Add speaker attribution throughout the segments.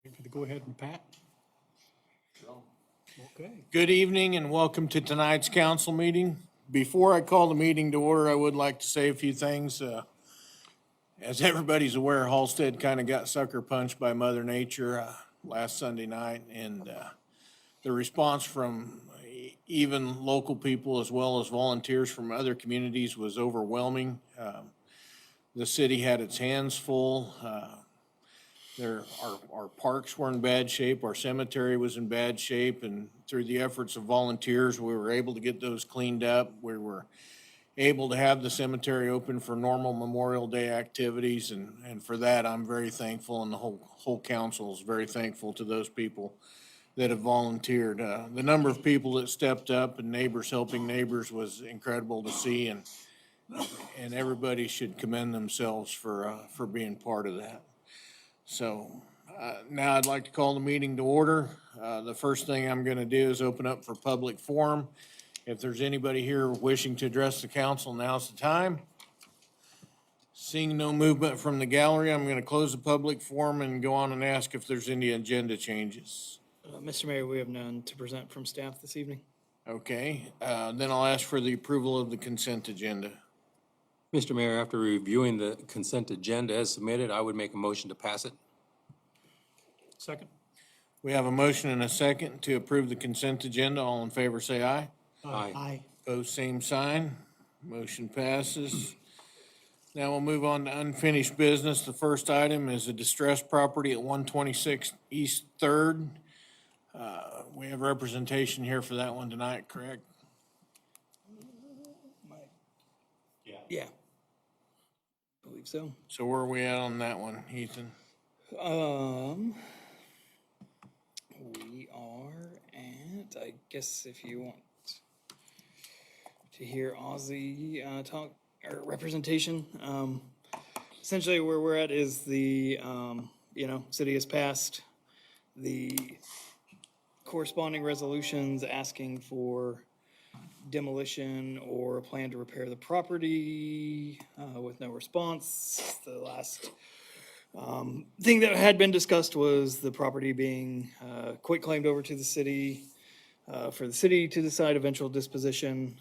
Speaker 1: Ready for the go ahead and Pat? Okay.
Speaker 2: Good evening and welcome to tonight's council meeting. Before I call the meeting to order, I would like to say a few things. As everybody's aware, Halstead kind of got sucker punched by Mother Nature last Sunday night, and the response from even local people as well as volunteers from other communities was overwhelming. The city had its hands full. Our parks were in bad shape, our cemetery was in bad shape, and through the efforts of volunteers, we were able to get those cleaned up. We were able to have the cemetery open for normal Memorial Day activities, and for that, I'm very thankful, and the whole council is very thankful to those people that have volunteered. The number of people that stepped up and neighbors helping neighbors was incredible to see, and everybody should commend themselves for being part of that. So now I'd like to call the meeting to order. The first thing I'm going to do is open up for public forum. If there's anybody here wishing to address the council, now's the time. Seeing no movement from the gallery, I'm going to close the public forum and go on and ask if there's any agenda changes.
Speaker 3: Mr. Mayor, we have none to present from staff this evening.
Speaker 2: Okay, then I'll ask for the approval of the consent agenda.
Speaker 4: Mr. Mayor, after reviewing the consent agenda as submitted, I would make a motion to pass it.
Speaker 1: Second?
Speaker 2: We have a motion and a second to approve the consent agenda. All in favor, say aye.
Speaker 4: Aye.
Speaker 2: Opposed, same sign. Motion passes. Now we'll move on to unfinished business. The first item is a distressed property at 126 East 3rd. We have representation here for that one tonight, correct?
Speaker 3: Yeah. I believe so.
Speaker 2: So where are we at on that one, Ethan?
Speaker 3: We are at, I guess if you want to hear Ozzy talk or representation, essentially where we're at is the, city has passed the corresponding resolutions asking for demolition or a plan to repair the property with no response. The last thing that had been discussed was the property being quitclaimed over to the city for the city to decide eventual disposition.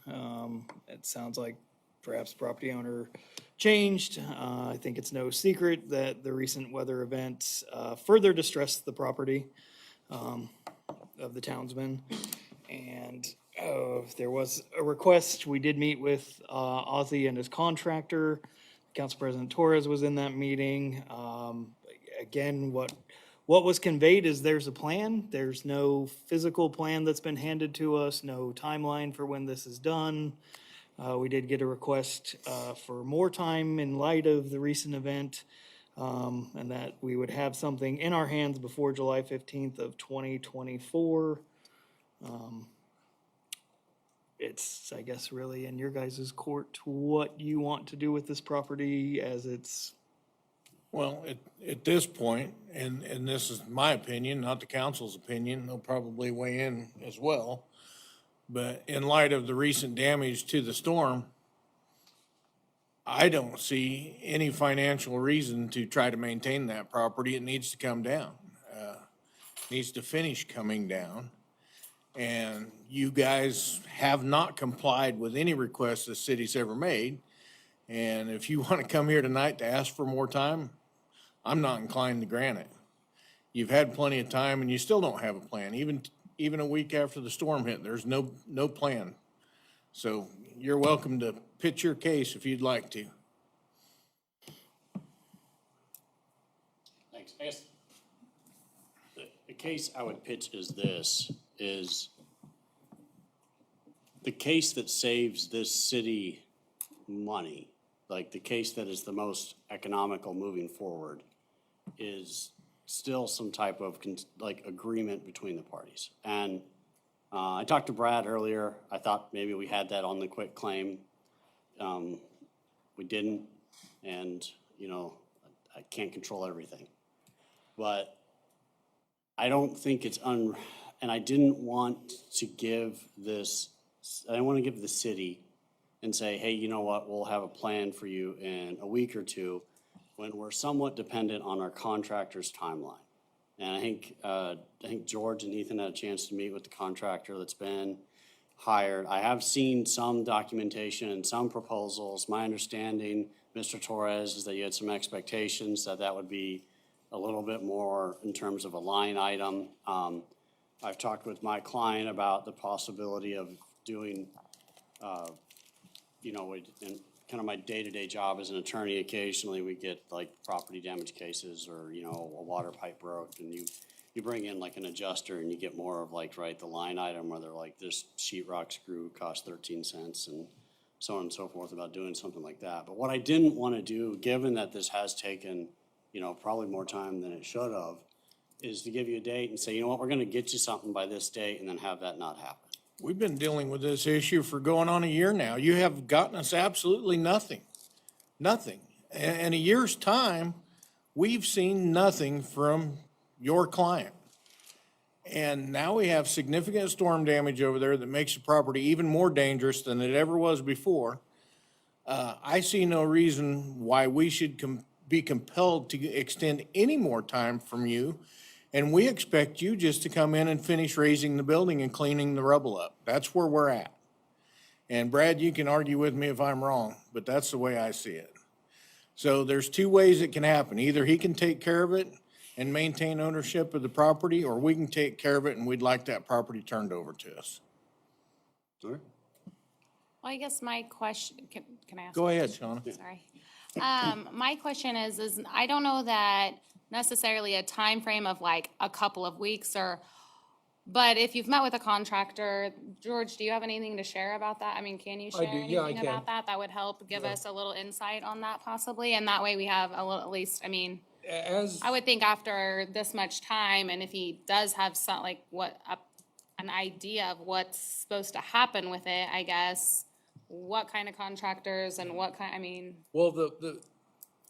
Speaker 3: It sounds like perhaps property owner changed. I think it's no secret that the recent weather event further distressed the property of the townsmen. And there was a request. We did meet with Ozzy and his contractor. Council President Torres was in that meeting. Again, what was conveyed is there's a plan. There's no physical plan that's been handed to us, no timeline for when this is done. We did get a request for more time in light of the recent event, and that we would have something in our hands before July 15th of 2024. It's, I guess, really in your guys' court what you want to do with this property as it's.
Speaker 2: Well, at this point, and this is my opinion, not the council's opinion, they'll probably weigh in as well. But in light of the recent damage to the storm, I don't see any financial reason to try to maintain that property. It needs to come down. Needs to finish coming down. And you guys have not complied with any request the city's ever made. And if you want to come here tonight to ask for more time, I'm not inclined to grant it. You've had plenty of time and you still don't have a plan. Even a week after the storm hit, there's no plan. So you're welcome to pitch your case if you'd like to.
Speaker 5: Thanks. I guess the case I would pitch is this, is the case that saves this city money, like the case that is the most economical moving forward, is still some type of agreement between the parties. And I talked to Brad earlier. I thought maybe we had that on the quit claim. We didn't, and I can't control everything. But I don't think it's and I didn't want to give this, I didn't want to give the city and say, hey, you know what, we'll have a plan for you in a week or two, when we're somewhat dependent on our contractor's timeline. And I think George and Ethan had a chance to meet with the contractor that's been hired. I have seen some documentation and some proposals. My understanding, Mr. Torres, is that you had some expectations that that would be a little bit more in terms of a line item. I've talked with my client about the possibility of doing, you know, in kind of my day-to-day job as an attorney, occasionally we get like property damage cases or, you know, a water pipe broke, and you bring in like an adjuster and you get more of like, right, the line item where they're like, this sheetrock screw cost 13 cents and so on and so forth about doing something like that. But what I didn't want to do, given that this has taken, you know, probably more time than it should have, is to give you a date and say, you know what, we're going to get you something by this date and then have that not happen.
Speaker 2: We've been dealing with this issue for going on a year now. You have gotten us absolutely nothing. Nothing. In a year's time, we've seen nothing from your client. And now we have significant storm damage over there that makes the property even more dangerous than it ever was before. I see no reason why we should be compelled to extend any more time from you. And we expect you just to come in and finish raising the building and cleaning the rubble up. That's where we're at. And Brad, you can argue with me if I'm wrong, but that's the way I see it. So there's two ways it can happen. Either he can take care of it and maintain ownership of the property, or we can take care of it and we'd like that property turned over to us.
Speaker 5: All right.
Speaker 6: Well, I guess my question, can I ask?
Speaker 2: Go ahead, Shauna.
Speaker 6: Sorry. My question is I don't know that necessarily a time frame of like a couple of weeks but if you've met with a contractor, George, do you have anything to share about that? I mean, can you share
Speaker 4: do. Yeah, I
Speaker 6: anything
Speaker 4: can.
Speaker 6: about that? That would help give us a little insight on that possibly, and that way we have a little, at least, I mean,
Speaker 4: As,
Speaker 6: I would think after this much time, and if he does have some, like, an idea of what's supposed to happen with it, I guess, what kind of contractors and what kind, I mean,
Speaker 4: well,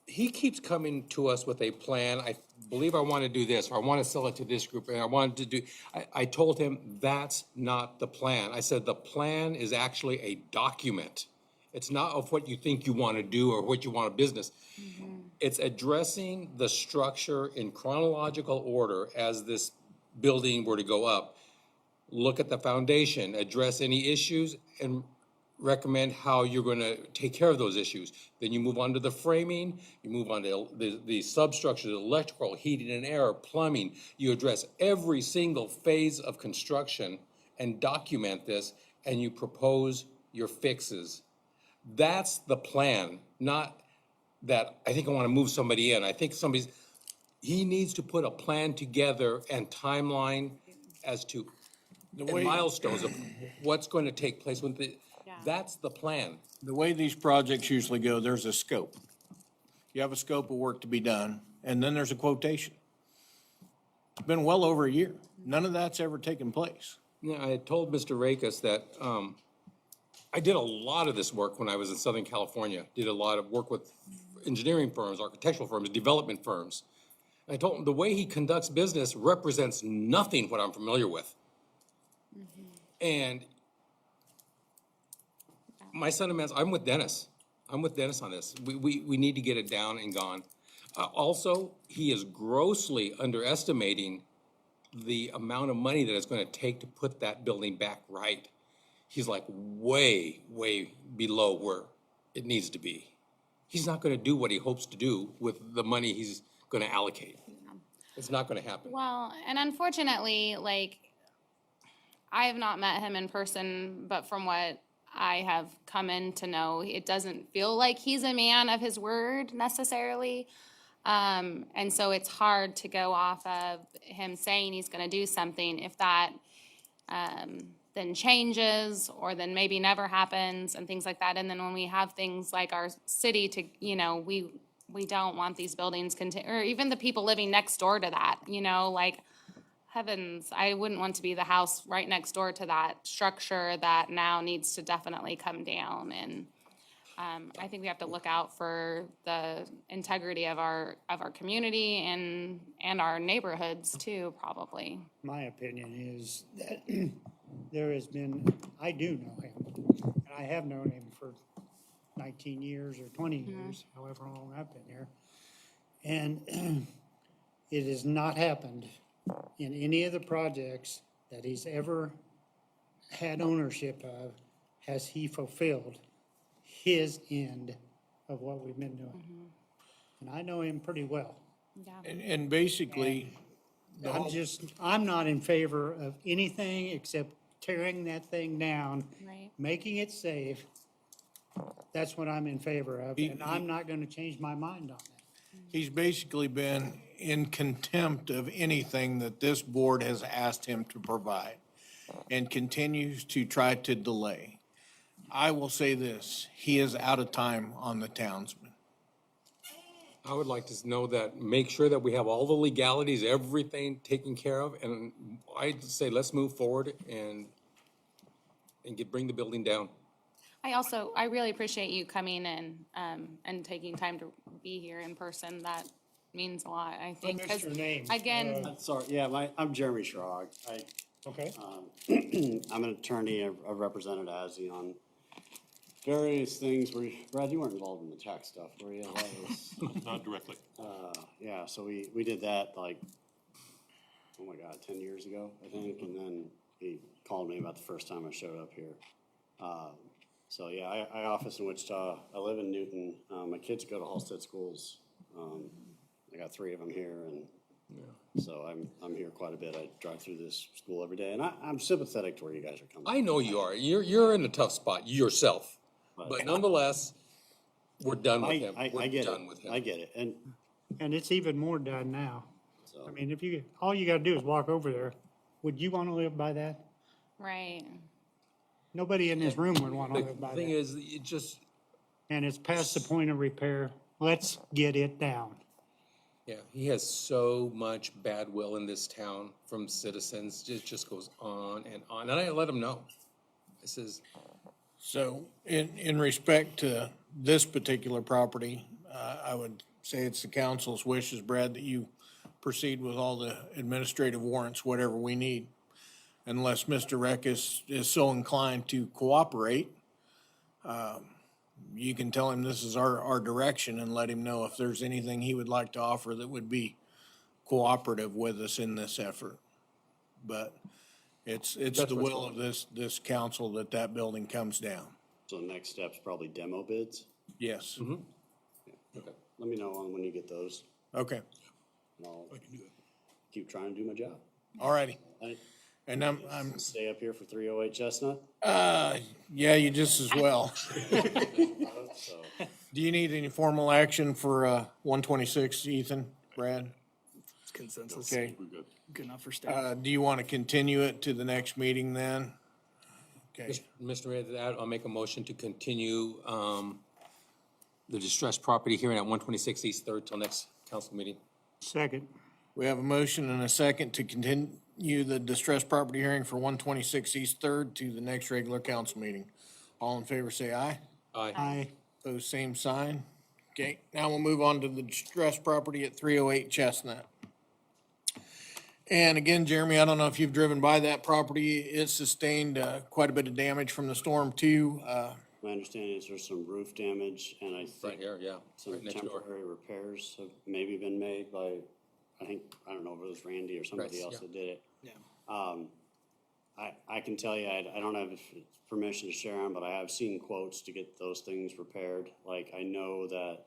Speaker 4: he keeps coming to us with a plan. I believe I want to do this, or I want to sell it to this group, and I wanted to do, I told him that's not the plan. I said, the plan is actually a document. It's not of what you think you want to do or what you want a business. It's addressing the structure in chronological order as this building were to go up. Look at the foundation, address any issues, and recommend how you're going to take care of those issues. Then you move on to the framing, you move on to the substructure, the electrical, heating and air, plumbing. You address every single phase of construction and document this, and you propose your fixes. That's the plan, not that I think I want to move somebody in. I think he needs to put a plan together and timeline as to and milestones of what's going to take place with that's the plan.
Speaker 2: The way these projects usually go, there's a scope. You have a scope of work to be done, and then there's a quotation. It's been well over a year. None of that's ever taken place.
Speaker 4: Yeah, I had told Mr. Rakes that I did a lot of this work when I was in Southern California. Did a lot of work with engineering firms, architectural firms, development firms. And I told him the way he conducts business represents nothing what I'm familiar with. And my sentiments, I'm with Dennis. I'm with Dennis on this. We need to get it down and gone. Also, he is grossly underestimating the amount of money that it's going to take to put that building back right. He's like way, way below where it needs to be. He's not going to do what he hopes to do with the money he's going to allocate. It's not going to happen.
Speaker 6: well, and unfortunately, like, I have not met him in person, but from what I have come in to know, it doesn't feel like he's a man of his word necessarily. And so it's hard to go off of him saying he's going to do something if that then changes or then maybe never happens and things like that. And then when we have things like our city to, you know, we don't want these buildings or even the people living next door to that, you know, like, heavens, I wouldn't want to be the house right next door to that structure that now needs to definitely come down. And I think we have to look out for the integrity of our community and our neighborhoods too, probably.
Speaker 1: My opinion is that there has been, I do know him, and I have known him for 19 years or 20 years, however long I've been here. And it has not happened in any of the projects that he's ever had ownership of, has he fulfilled his end of what we've been doing. And I know him pretty well.
Speaker 6: Yeah.
Speaker 2: And basically,
Speaker 1: I'm not in favor of anything except tearing that thing down,
Speaker 6: Right.
Speaker 1: making it safe. That's what I'm in favor of, and I'm not gonna change my mind on that.
Speaker 2: he's basically been in contempt of anything that this board has asked him to provide and continues to try to delay. I will say this, he is out of time on the townsman.
Speaker 4: I would like to know that, make sure that we have all the legalities, everything taken care of, and I'd say let's move forward and bring the building down.
Speaker 6: I really appreciate you coming in, and taking time to be here in person. That means a lot, I think.
Speaker 1: missed
Speaker 6: 'Cause
Speaker 1: your name.
Speaker 6: Again,
Speaker 5: Sorry, yeah, I'm Jeremy Schrog.
Speaker 1: Okay.
Speaker 5: I'm an attorney. I've represented ASSI on various things. Brad, you weren't involved in the tax stuff, were you? That was,
Speaker 7: Not directly.
Speaker 5: yeah, so we did that like, oh my God, 10 years ago, I think. And then he called me about the first time I showed up here. So yeah, I office in Wichita. I live in Newton. My kids go to Halstead schools. I got 3 of them here, and so I'm here quite a bit. I drive through this school every day, and I'm sympathetic to where you guys are coming.
Speaker 4: I know you are. You're in a tough spot yourself, but nonetheless, we're done with him.
Speaker 5: I
Speaker 4: We're
Speaker 5: get
Speaker 4: done
Speaker 5: it.
Speaker 4: with him.
Speaker 5: I get it. And
Speaker 1: And it's even more done now.
Speaker 5: so,
Speaker 1: I mean, all you gotta do is walk over there. Would you wanna live by that?
Speaker 6: right.
Speaker 1: Nobody in this room would wanna
Speaker 4: The
Speaker 1: live by
Speaker 4: thing
Speaker 1: that.
Speaker 4: is, it just,
Speaker 1: And it's past the point of repair. Let's get it down.
Speaker 4: yeah, he has so much bad will in this town from citizens. It just goes on and on. And I let him know. I says,
Speaker 2: So in respect to this particular property, I would say it's the council's wishes, Brad, that you proceed with all the administrative warrants, whatever we need. Unless Mr. Reckes is so inclined to cooperate, you can tell him this is our direction and let him know if there's anything he would like to offer that would be cooperative with us in this effort. But it's the will of this council that building comes down.
Speaker 5: so the next step's probably demo bids.
Speaker 2: Yes.
Speaker 4: okay.
Speaker 5: Let me know when you get those,
Speaker 2: Okay.
Speaker 5: and I'll keep trying to do my job.
Speaker 2: All righty.
Speaker 5: I
Speaker 2: And I'm,
Speaker 5: stay up here for 308 Chestnut.
Speaker 2: yeah, you just as well.
Speaker 5: So
Speaker 2: Do you need any formal action for 126, Ethan, Brad?
Speaker 3: It's consensus.
Speaker 2: Okay.
Speaker 3: Good enough for staff.
Speaker 2: Do you want to continue it to the next meeting then? Okay.
Speaker 4: Mr. Mayor, I'll make a motion to continue the distressed property hearing at 126 East Third till next council meeting.
Speaker 1: Second.
Speaker 2: We have a motion and a second to continue the distressed property hearing for 126 East Third to the next regular council meeting. All in favor, say aye.
Speaker 4: Aye.
Speaker 1: Aye.
Speaker 2: Pose same sign. Okay, now we'll move on to the distressed property at 308 Chestnut. And again, Jeremy, I don't know if you've driven by that property. It sustained quite a bit of damage from the storm too.
Speaker 5: my understanding is there's some roof damage, and I
Speaker 4: Right
Speaker 5: think
Speaker 4: here, yeah,
Speaker 5: some
Speaker 4: right next door.
Speaker 5: temporary repairs have maybe been made by, I don't know if it was Randy or somebody
Speaker 4: Right,
Speaker 5: else
Speaker 4: yeah.
Speaker 5: that did it.
Speaker 3: Yeah.
Speaker 5: I can tell you, I don't have permission to share them, but I have seen quotes to get those things repaired. Like, I know that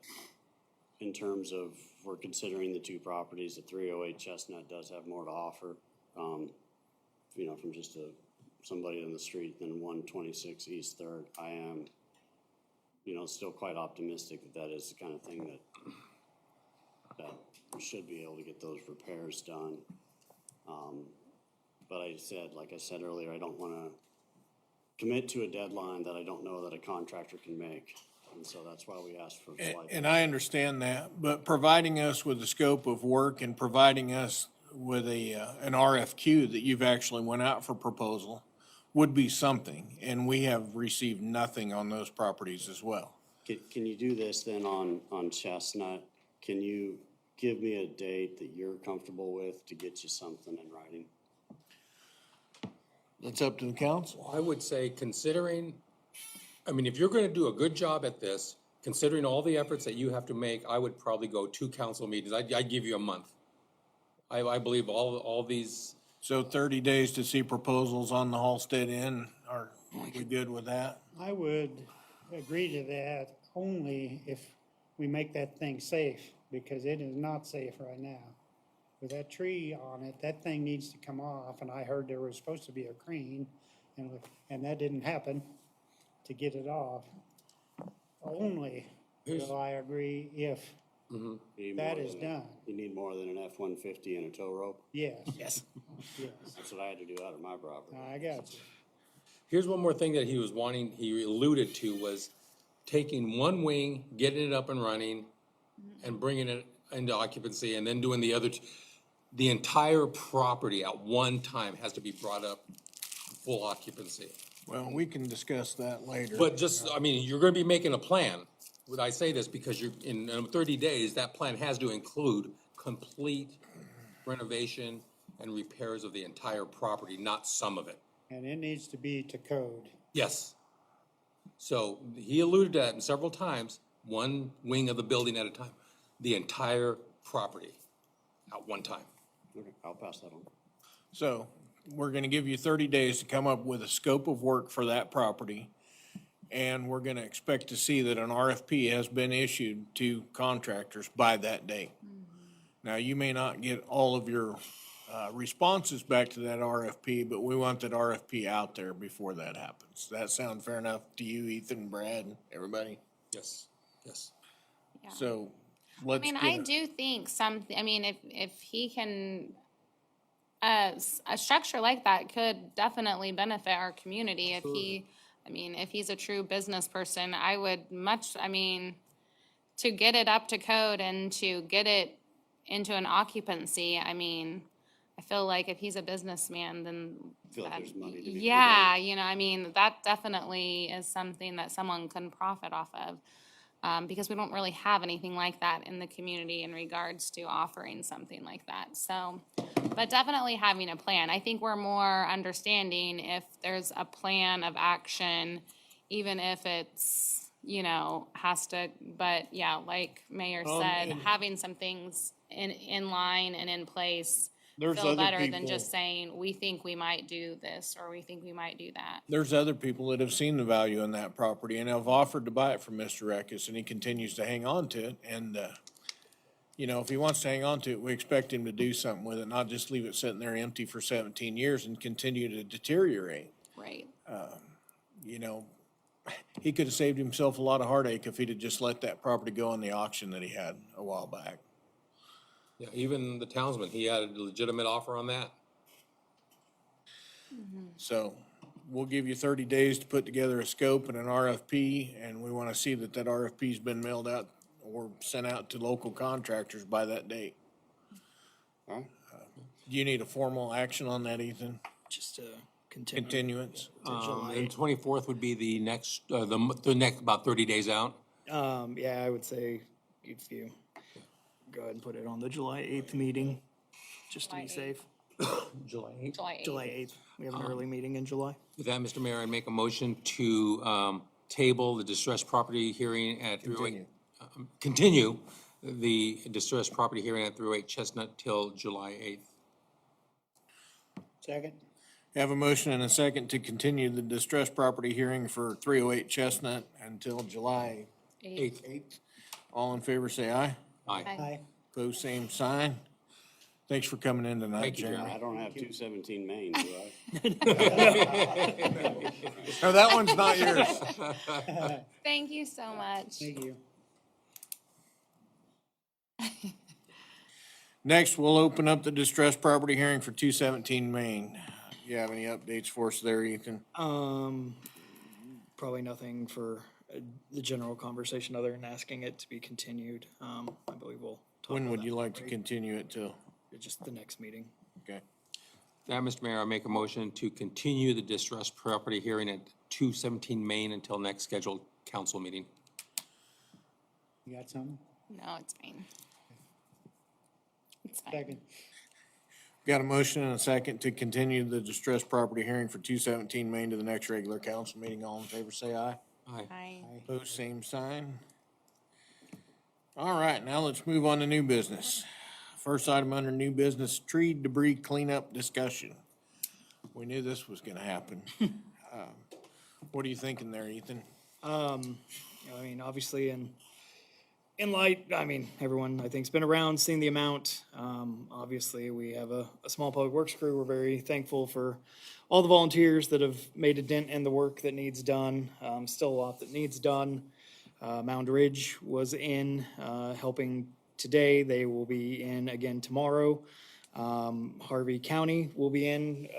Speaker 5: in terms of, we're considering the 2 properties, the 308 Chestnut does have more to offer, you know, from just somebody on the street than 126 East Third. I am, you know, still quite optimistic that is the kind of thing that we should be able to get those repairs done. But like I said earlier, I don't want to commit to a deadline that I don't know that a contractor can make. And so that's why we asked for.
Speaker 2: And I understand that, but providing us with the scope of work and providing us with an RFQ that you've actually went out for proposal would be something. And we have received nothing on those properties as well.
Speaker 5: Can you do this then on Chestnut? Can you give me a date that you're comfortable with to get you something in writing?
Speaker 2: It's up to the council.
Speaker 4: I would say considering, I mean, if you're gonna do a good job at this, considering all the efforts that you have to make, I would probably go 2 council meetings. I'd give you a month. I believe all these,
Speaker 2: So 30 days to see proposals on the Halstead Inn. Are we good with that?
Speaker 1: I would agree to that only if we make that thing safe, because it is not safe right now. With that tree on it, that thing needs to come off, and I heard there was supposed to be a crane, and that didn't happen to get it off. Only will I agree if
Speaker 5: You need
Speaker 1: that
Speaker 5: more
Speaker 1: is
Speaker 5: than a-
Speaker 1: done.
Speaker 5: You need more than an F-150 and a tow rope.
Speaker 1: Yes,
Speaker 3: Yes.
Speaker 1: yes,
Speaker 5: That's what I had to do out of my property.
Speaker 1: I got you.
Speaker 4: here's one more thing that he was wanting, he alluded to, was taking one wing, getting it up and running, and bringing it into occupancy, and then doing the other, the entire property at one time has to be brought up full occupancy.
Speaker 2: Well, we can discuss that later.
Speaker 4: But just, I mean, you're gonna be making a plan. Would I say this? Because you're, in 30 days, that plan has to include complete renovation and repairs of the entire property, not some of it.
Speaker 1: And it needs to be to code.
Speaker 4: Yes. So he alluded to that several times, one wing of the building at a time, the entire property at one time.
Speaker 5: Okay, I'll pass that on.
Speaker 2: So we're gonna give you 30 days to come up with a scope of work for that property. And we're gonna expect to see that an RFP has been issued to contractors by that date. Now, you may not get all of your responses back to that RFP, but we want that RFP out there before that happens. Does that sound fair enough to you, Ethan, Brad, everybody?
Speaker 4: Yes, yes.
Speaker 6: Yeah.
Speaker 2: So
Speaker 6: I
Speaker 2: let's
Speaker 6: mean,
Speaker 2: get
Speaker 6: I do think something, I mean, if he can, a structure like that could definitely benefit our community if he, I mean, if he's a true business person, I would much, I mean, to get it up to code and to get it into an occupancy, I mean, I feel like if he's a businessman, then
Speaker 5: Feel like
Speaker 6: that-
Speaker 5: there's money to be
Speaker 6: yeah, you know, I mean, that definitely is something that someone can profit off of. Because we don't really have anything like that in the community in regards to offering something like that. So, but definitely having a plan. I think we're more understanding if there's a plan of action, even if it's, you know, has to, but yeah, like Mayor said,
Speaker 2: and-
Speaker 6: having some things in line and in place
Speaker 2: There's
Speaker 6: feel
Speaker 2: other
Speaker 6: better than
Speaker 2: people-
Speaker 6: just saying, we think we might do this, or we think we might do that.
Speaker 2: There's other people that have seen the value in that property and have offered to buy it from Mr. Eckes, and he continues to hang on to it. And, you know, if he wants to hang on to it, we expect him to do something with it, not just leave it sitting there empty for 17 years and continue to deteriorate.
Speaker 6: Right.
Speaker 2: You know, he could have saved himself a lot of heartache if he'd have just let that property go on the auction that he had a while back.
Speaker 4: Yeah, even the townsman, he had a legitimate offer on that.
Speaker 2: So we'll give you 30 days to put together a scope and an RFP, and we want to see that that RFP's been mailed out or sent out to local contractors by that date.
Speaker 5: All right?
Speaker 2: Do you need a formal action on that, Ethan?
Speaker 3: Just continue.
Speaker 2: Continuance?
Speaker 4: And 24th would be the next, the next, about 30 days out.
Speaker 3: Yeah, I would say if you go ahead and put it on the July 8th meeting, just to be
Speaker 6: July 8th.
Speaker 3: safe.
Speaker 4: July 8th.
Speaker 6: July 8th.
Speaker 3: July 8th. We have an early meeting in July.
Speaker 4: With that, Mr. Mayor, I make a motion to table the distressed property hearing at 308. Continue the distressed property hearing at 308 Chestnut till July 8th.
Speaker 1: Second?
Speaker 2: Have a motion and a second to continue the distressed property hearing for 308 Chestnut until July 8th. All in favor, say aye.
Speaker 4: Aye.
Speaker 1: Aye.
Speaker 2: Pose same sign. Thanks for coming in tonight,
Speaker 4: Thank you,
Speaker 2: Jeremy.
Speaker 5: I don't have 217 Main, do I?
Speaker 2: No, that one's not yours.
Speaker 6: Thank you so much.
Speaker 1: Thank you.
Speaker 2: Next, we'll open up the distressed property hearing for 217 Main. You have any updates for us there, Ethan?
Speaker 3: Probably nothing for the general conversation other than asking it to be continued. I believe we'll talk
Speaker 2: When
Speaker 3: about
Speaker 2: would
Speaker 3: that
Speaker 2: you like to
Speaker 3: right-
Speaker 2: continue it till?
Speaker 3: Just the next meeting.
Speaker 2: Okay.
Speaker 4: Now, Mr. Mayor, I make a motion to continue the distressed property hearing at 217 Main until next scheduled council meeting.
Speaker 1: You got something?
Speaker 6: No, it's fine. It's fine.
Speaker 1: Second?
Speaker 2: Got a motion and a second to continue the distressed property hearing for 217 Main to the next regular council meeting. All in favor, say aye.
Speaker 4: Aye.
Speaker 6: Aye.
Speaker 2: Pose same sign. All right, now let's move on to new business. First item under new business, tree debris cleanup discussion. We knew this was gonna happen. What are you thinking there, Ethan?
Speaker 3: I mean, obviously, in light, I mean, everyone, I think, has been around, seen the amount. Obviously, we have a small public works crew. We're very thankful for all the volunteers that have made a dent in the work that needs done. Still a lot that needs done. Mound Ridge was in, helping today. They will be in again tomorrow. Harvey County will be in,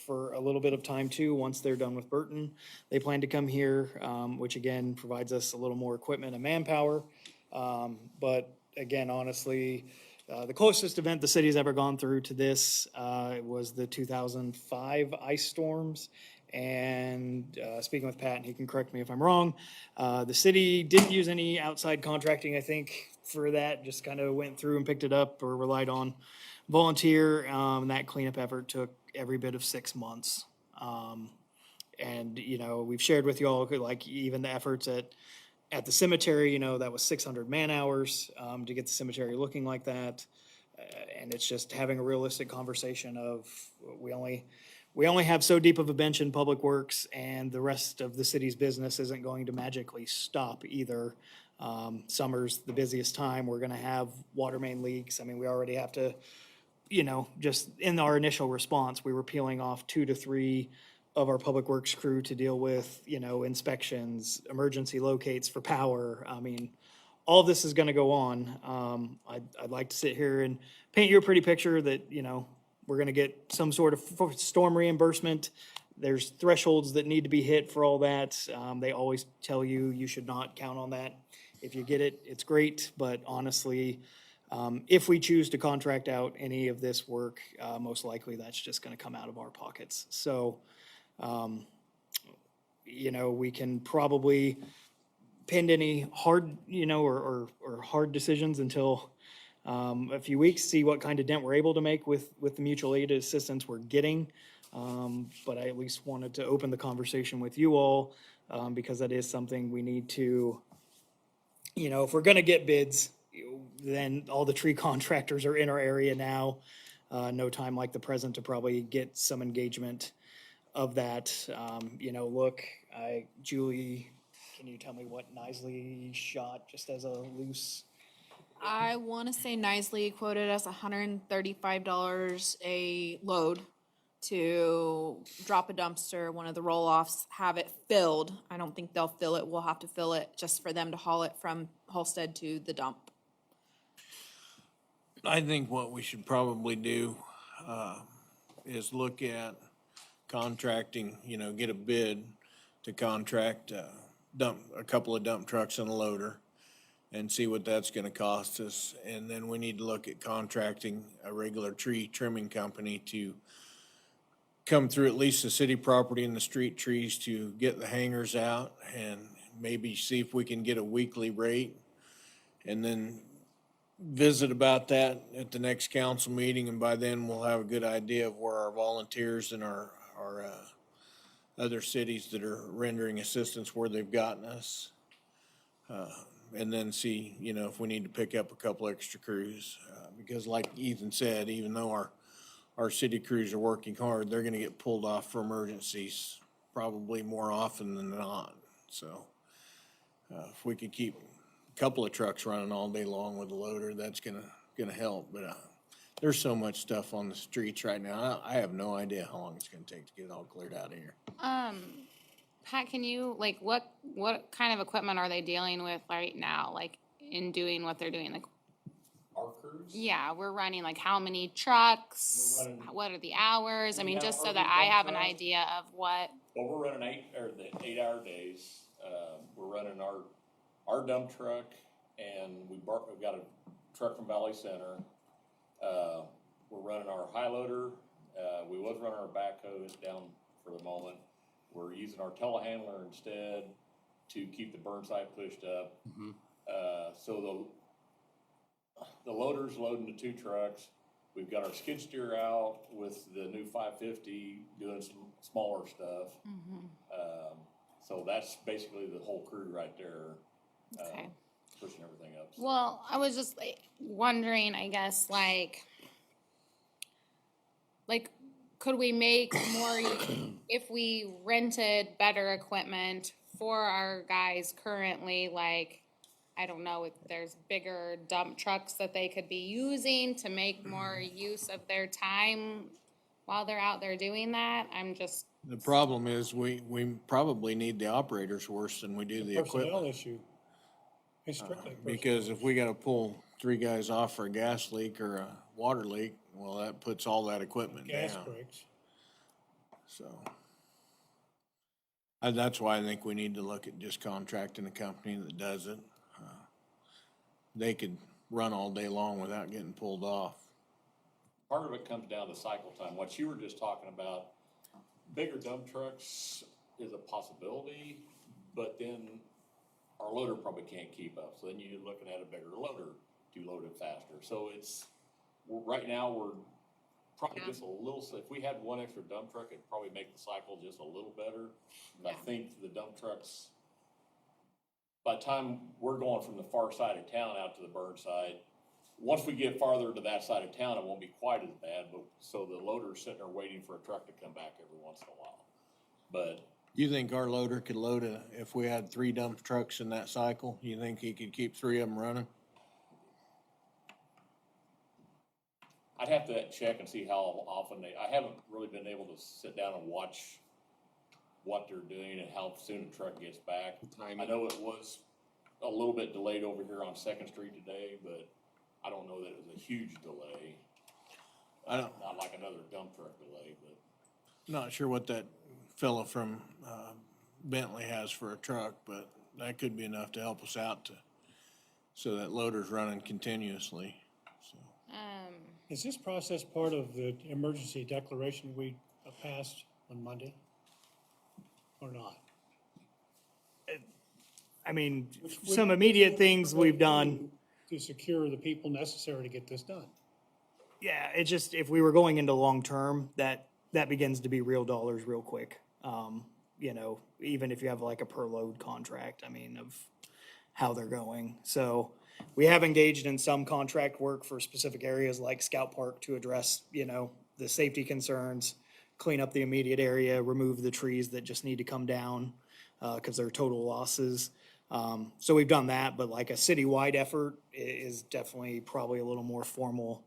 Speaker 3: for a little bit of time too, once they're done with Burton. They plan to come here, which again provides us a little more equipment and manpower. But again, honestly, the closest event the city's ever gone through to this was the 2005 ice storms. And speaking with Pat, and he can correct me if I'm wrong, the city didn't use any outside contracting, I think, for that. Just kind of went through and picked it up or relied on volunteer. That cleanup effort took every bit of 6 months. And, you know, we've shared with you all, like, even the efforts at the cemetery, you know, that was 600 man hours to get the cemetery looking like that. And it's just having a realistic conversation of we only have so deep of a bench in public works, and the rest of the city's business isn't going to magically stop either. Summer's the busiest time. We're gonna have water main leaks. I mean, we already have to, you know, just in our initial response, we were peeling off 2 to 3 of our public works crew to deal with, you know, inspections, emergency locates for power. I mean, all of this is gonna go on. I'd like to sit here and paint you a pretty picture that, you know, we're gonna get some sort of storm reimbursement. There's thresholds that need to be hit for all that. They always tell you, you should not count on that. If you get it, it's great, but honestly, if we choose to contract out any of this work, most likely that's just gonna come out of our pockets. So, you know, we can probably pin any hard, you know, or hard decisions until a few weeks, see what kind of dent we're able to make with the mutual aid assistance we're getting. But I at least wanted to open the conversation with you all, because that is something we need to, you know, if we're gonna get bids, then all the tree contractors are in our area now. No time like the present to probably get some engagement of that. You know, look, Julie, can you tell me what Nisley shot just as a loose?
Speaker 7: I want to say Nisley quoted us $135 a load to drop a dumpster, one of the roll-offs, have it filled. I don't think they'll fill it. We'll have to fill it just for them to haul it from Halstead to the dump.
Speaker 2: I think what we should probably do is look at contracting, you know, get a bid to contract a couple of dump trucks and a loader and see what that's gonna cost us. And then we need to look at contracting a regular tree trimming company to come through at least the city property and the street trees to get the hangers out and maybe see if we can get a weekly rate. And then visit about that at the next council meeting, and by then we'll have a good idea of where our volunteers and our other cities that are rendering assistance, where they've gotten us. And then see, you know, if we need to pick up a couple extra crews. Because like Ethan said, even though our city crews are working hard, they're gonna get pulled off for emergencies probably more often than not. So if we could keep couple of trucks running all day long with a loader, that's gonna help. But there's so much stuff on the streets right now. I have no idea how long it's gonna take to get it all cleared out of here.
Speaker 6: Pat, can you, like, what kind of equipment are they dealing with right now, like, in doing what they're doing? Like,
Speaker 8: Our crews?
Speaker 6: yeah, we're running, like, how many trucks?
Speaker 8: We're running-
Speaker 6: What are the hours? I
Speaker 8: We
Speaker 6: mean,
Speaker 8: have
Speaker 6: just so
Speaker 8: our
Speaker 6: that
Speaker 8: big
Speaker 6: I
Speaker 8: dump
Speaker 6: have an
Speaker 8: trucks.
Speaker 6: idea of what,
Speaker 8: Well, we're running 8-hour days. We're running our dump truck, and we've got a truck from Valley Center. We're running our high loader. We was running our backhoe. It's down for the moment. We're using our telehandler instead to keep the burn site pushed up. So the loader's loading the 2 trucks. We've got our skid steer out with the new 550 doing some smaller stuff. So that's basically the whole crew right there.
Speaker 6: okay.
Speaker 8: pushing everything up.
Speaker 6: Well, I was just like wondering, I guess, like, could we make more if we rented better equipment for our guys currently, like, I don't know, if there's bigger dump trucks that they could be using to make more use of their time while they're out there doing that? I'm just,
Speaker 2: The problem is we probably need the operators worse than we do the
Speaker 9: Personnel
Speaker 2: equipment.
Speaker 9: issue. It's strictly personnel.
Speaker 2: Because if we gotta pull 3 guys off for a gas leak or a water leak, well, that puts all that equipment
Speaker 9: Gas
Speaker 2: down,
Speaker 9: breaks.
Speaker 2: so. And that's why I think we need to look at just contracting a company that does it. They could run all day long without getting pulled off.
Speaker 8: Part of it comes down to cycle time. What you were just talking about, bigger dump trucks is a possibility, but then our loader probably can't keep up. So then you're looking at a bigger loader to load it faster. So right now, we're probably just a little, if we had one extra dump truck, it'd probably make the cycle just a little better. But I think the dump trucks, by the time we're going from the far side of town out to the burn side, once we get farther to that side of town, it won't be quite as bad, but, so the loader's sitting there waiting for a truck to come back every once in a while. But
Speaker 2: You think our loader could load if we had 3 dump trucks in that cycle, you think he could keep 3 of them running?
Speaker 8: I'd have to check and see how often I haven't really been able to sit down and watch what they're doing and how soon a truck gets back.
Speaker 4: Timing.
Speaker 8: I know it was a little bit delayed over here on Second Street today, but I don't know that it was a huge delay. Not like another dump truck delay, but.
Speaker 2: Not sure what that fella from Bentley has for a truck, but that could be enough to help us out so that loader's running continuously, so.
Speaker 9: Is this process part of the emergency declaration we passed on Monday? Or not?
Speaker 3: I mean, some immediate things we've done.
Speaker 9: To secure the people necessary to get this done.
Speaker 3: Yeah, it's just, if we were going into long-term, that begins to be real dollars real quick. You know, even if you have like a per load contract, I mean, of how they're going. So we have engaged in some contract work for specific areas like Scout Park to address, you know, the safety concerns, clean up the immediate area, remove the trees that just need to come down, because they're total losses. So we've done that, but like a citywide effort is definitely probably a little more formal.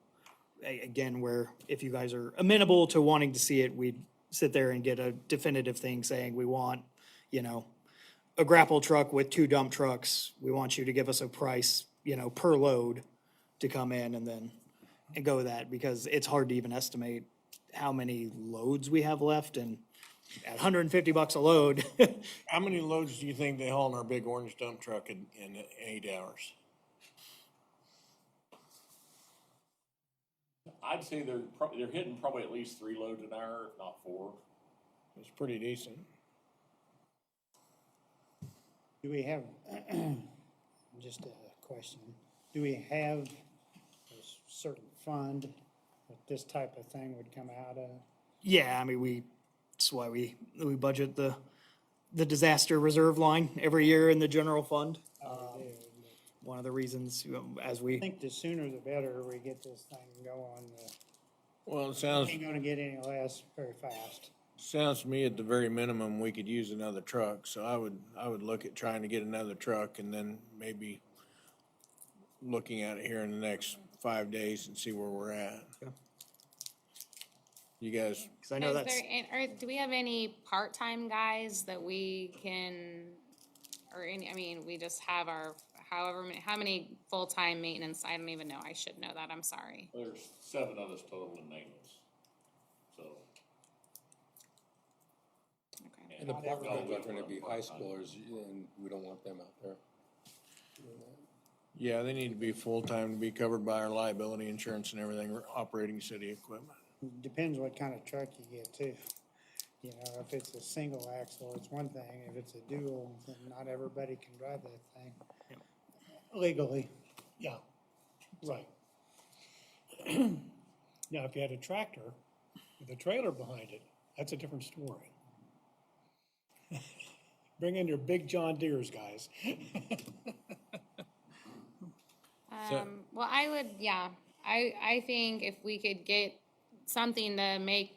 Speaker 3: Again, where if you guys are amenable to wanting to see it, we'd sit there and get a definitive thing saying we want, you know, a grapple truck with 2 dump trucks. We want you to give us a price, you know, per load to come in and go with that, because it's hard to even estimate how many loads we have left, and at $150 a load.
Speaker 2: How many loads do you think they haul in our big orange dump truck in 8 hours?
Speaker 8: I'd say they're hitting probably at least 3 loads an hour, if not 4.
Speaker 2: It's pretty decent.
Speaker 1: Do we have, just a question, do we have a certain fund that this type of thing would come out of?
Speaker 3: Yeah, I mean, that's why we budget the disaster reserve line every year in the general fund. One of the reasons, you know, as
Speaker 1: I
Speaker 3: we,
Speaker 1: think the sooner the better we get this thing going,
Speaker 2: Well, it
Speaker 1: it
Speaker 2: sounds
Speaker 1: ain't gonna get any less very fast.
Speaker 2: to me at the very minimum, we could use another truck, so I would look at trying to get another truck and then maybe looking at it here in the next 5 days and see where we're at.
Speaker 3: Yeah.
Speaker 2: You guys,
Speaker 3: because I know that's,
Speaker 6: do we have any part-time guys that we can, or any, I mean, we just have our, how many full-time maintenance? I don't even know. I should know that. I'm sorry.
Speaker 8: There's 7 of us total in maintenance, so.
Speaker 6: Okay.
Speaker 4: And the
Speaker 8: Not
Speaker 4: part-times
Speaker 8: everybody
Speaker 4: are gonna
Speaker 8: will
Speaker 4: be
Speaker 8: run
Speaker 4: high
Speaker 8: part-time.
Speaker 4: schoolers, and we don't want them out there.
Speaker 2: yeah, they need to be full-time to be covered by our liability insurance and everything, we're operating city equipment.
Speaker 1: Depends what kind of truck you get too. You know, if it's a single axle, it's one thing. If it's a dual, then not everybody can drive that thing legally.
Speaker 9: Yeah, right. Now, if you had a tractor with a trailer behind it, that's a different story. Bring in your big John Deeres, guys.
Speaker 6: Well, I would, yeah, I think if we could get something to make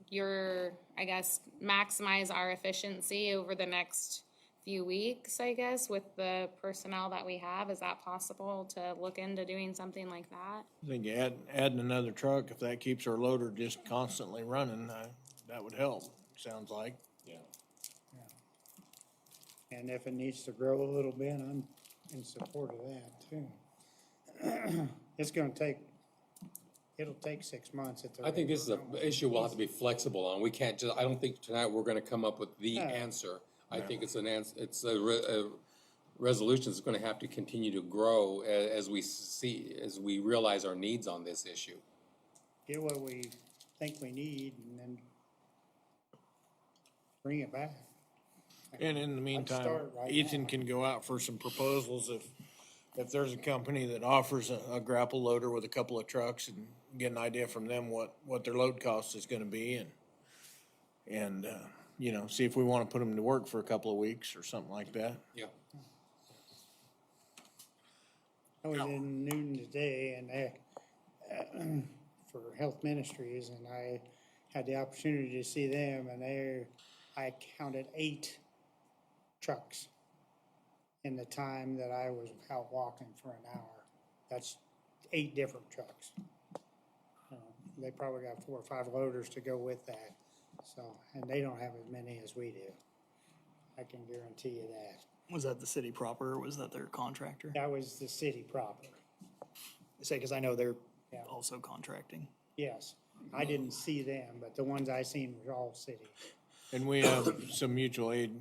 Speaker 6: I guess, maximize our efficiency over the next few weeks, I guess, with the personnel that we have, is that possible to look into doing something like that?
Speaker 2: I think adding another truck, if that keeps our loader just constantly running, that would help, sounds like.
Speaker 8: Yeah.
Speaker 1: And if it needs to grow a little bit, I'm in support of that too. It's gonna take, it'll take 6 months at the
Speaker 4: I think
Speaker 1: rate
Speaker 4: this is
Speaker 1: we're
Speaker 4: an
Speaker 1: going.
Speaker 4: issue we'll have to be flexible on. We can't just, I don't think tonight we're gonna come up with the
Speaker 1: No.
Speaker 4: answer. I think it's a resolution that's gonna have to continue to grow as we realize our needs on this issue.
Speaker 1: Get what we think we need and then bring it back.
Speaker 2: And in the meantime,
Speaker 1: start right
Speaker 2: Ethan
Speaker 1: now.
Speaker 2: can go out for some proposals if there's a company that offers a grapple loader with a couple of trucks and get an idea from them what their load cost is gonna be and you know, see if we wanna put them to work for a couple of weeks or something like that.
Speaker 4: Yeah.
Speaker 1: I was in Newton today and for Health Ministries, and I had the opportunity to see them, and I counted 8 trucks in the time that I was out walking for an hour. That's 8 different trucks. They probably got 4 or 5 loaders to go with that, so, and they don't have as many as we do. I can guarantee you that.
Speaker 3: Was that the city proper, or was that their contractor?
Speaker 1: That was the city proper,
Speaker 3: Say, because I know they're
Speaker 1: Yeah.
Speaker 3: also contracting.
Speaker 1: yes. I didn't see them, but the ones I seen were all city.
Speaker 2: And we have some mutual aid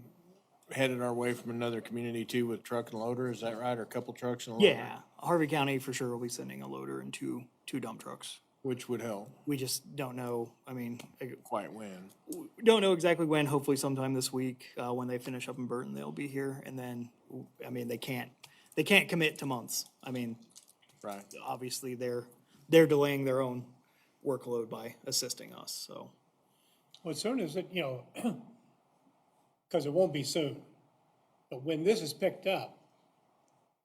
Speaker 2: headed our way from another community too with truck and loader, is that right? Or a couple trucks and a loader?
Speaker 3: Yeah, Harvey County for sure will be sending a loader and two dump trucks.
Speaker 2: Which would help,
Speaker 3: We just don't know, I mean,
Speaker 2: quite when.
Speaker 3: we don't know exactly when, hopefully sometime this week, when they finish up in Burton, they'll be here. And then, I mean, they can't commit to months. I mean,
Speaker 2: Right.
Speaker 3: obviously they're delaying their own workload by assisting us, so.
Speaker 9: Well, as soon as it, because it won't be soon, but when this is picked up,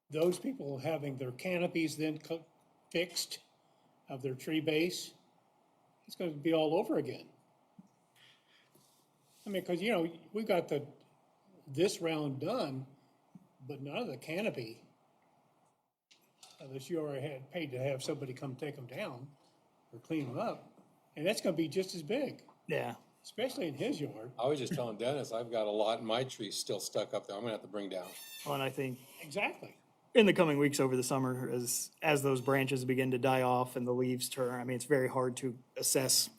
Speaker 9: those people having their canopies then fixed of their tree base, it's gonna be all over again. I mean, because, we got this round done, but none of the canopy, unless you already had paid to have somebody come take them down or clean them up, and that's gonna be just as big,
Speaker 3: Yeah,
Speaker 9: especially in his yard.
Speaker 4: I was just telling Dennis, I've got a lot in my trees still stuck up there. I'm gonna have to bring down.
Speaker 3: well, and I think
Speaker 9: Exactly.
Speaker 3: in the coming weeks over the summer, as those branches begin to die off and the leaves turn, I mean, it's very hard to assess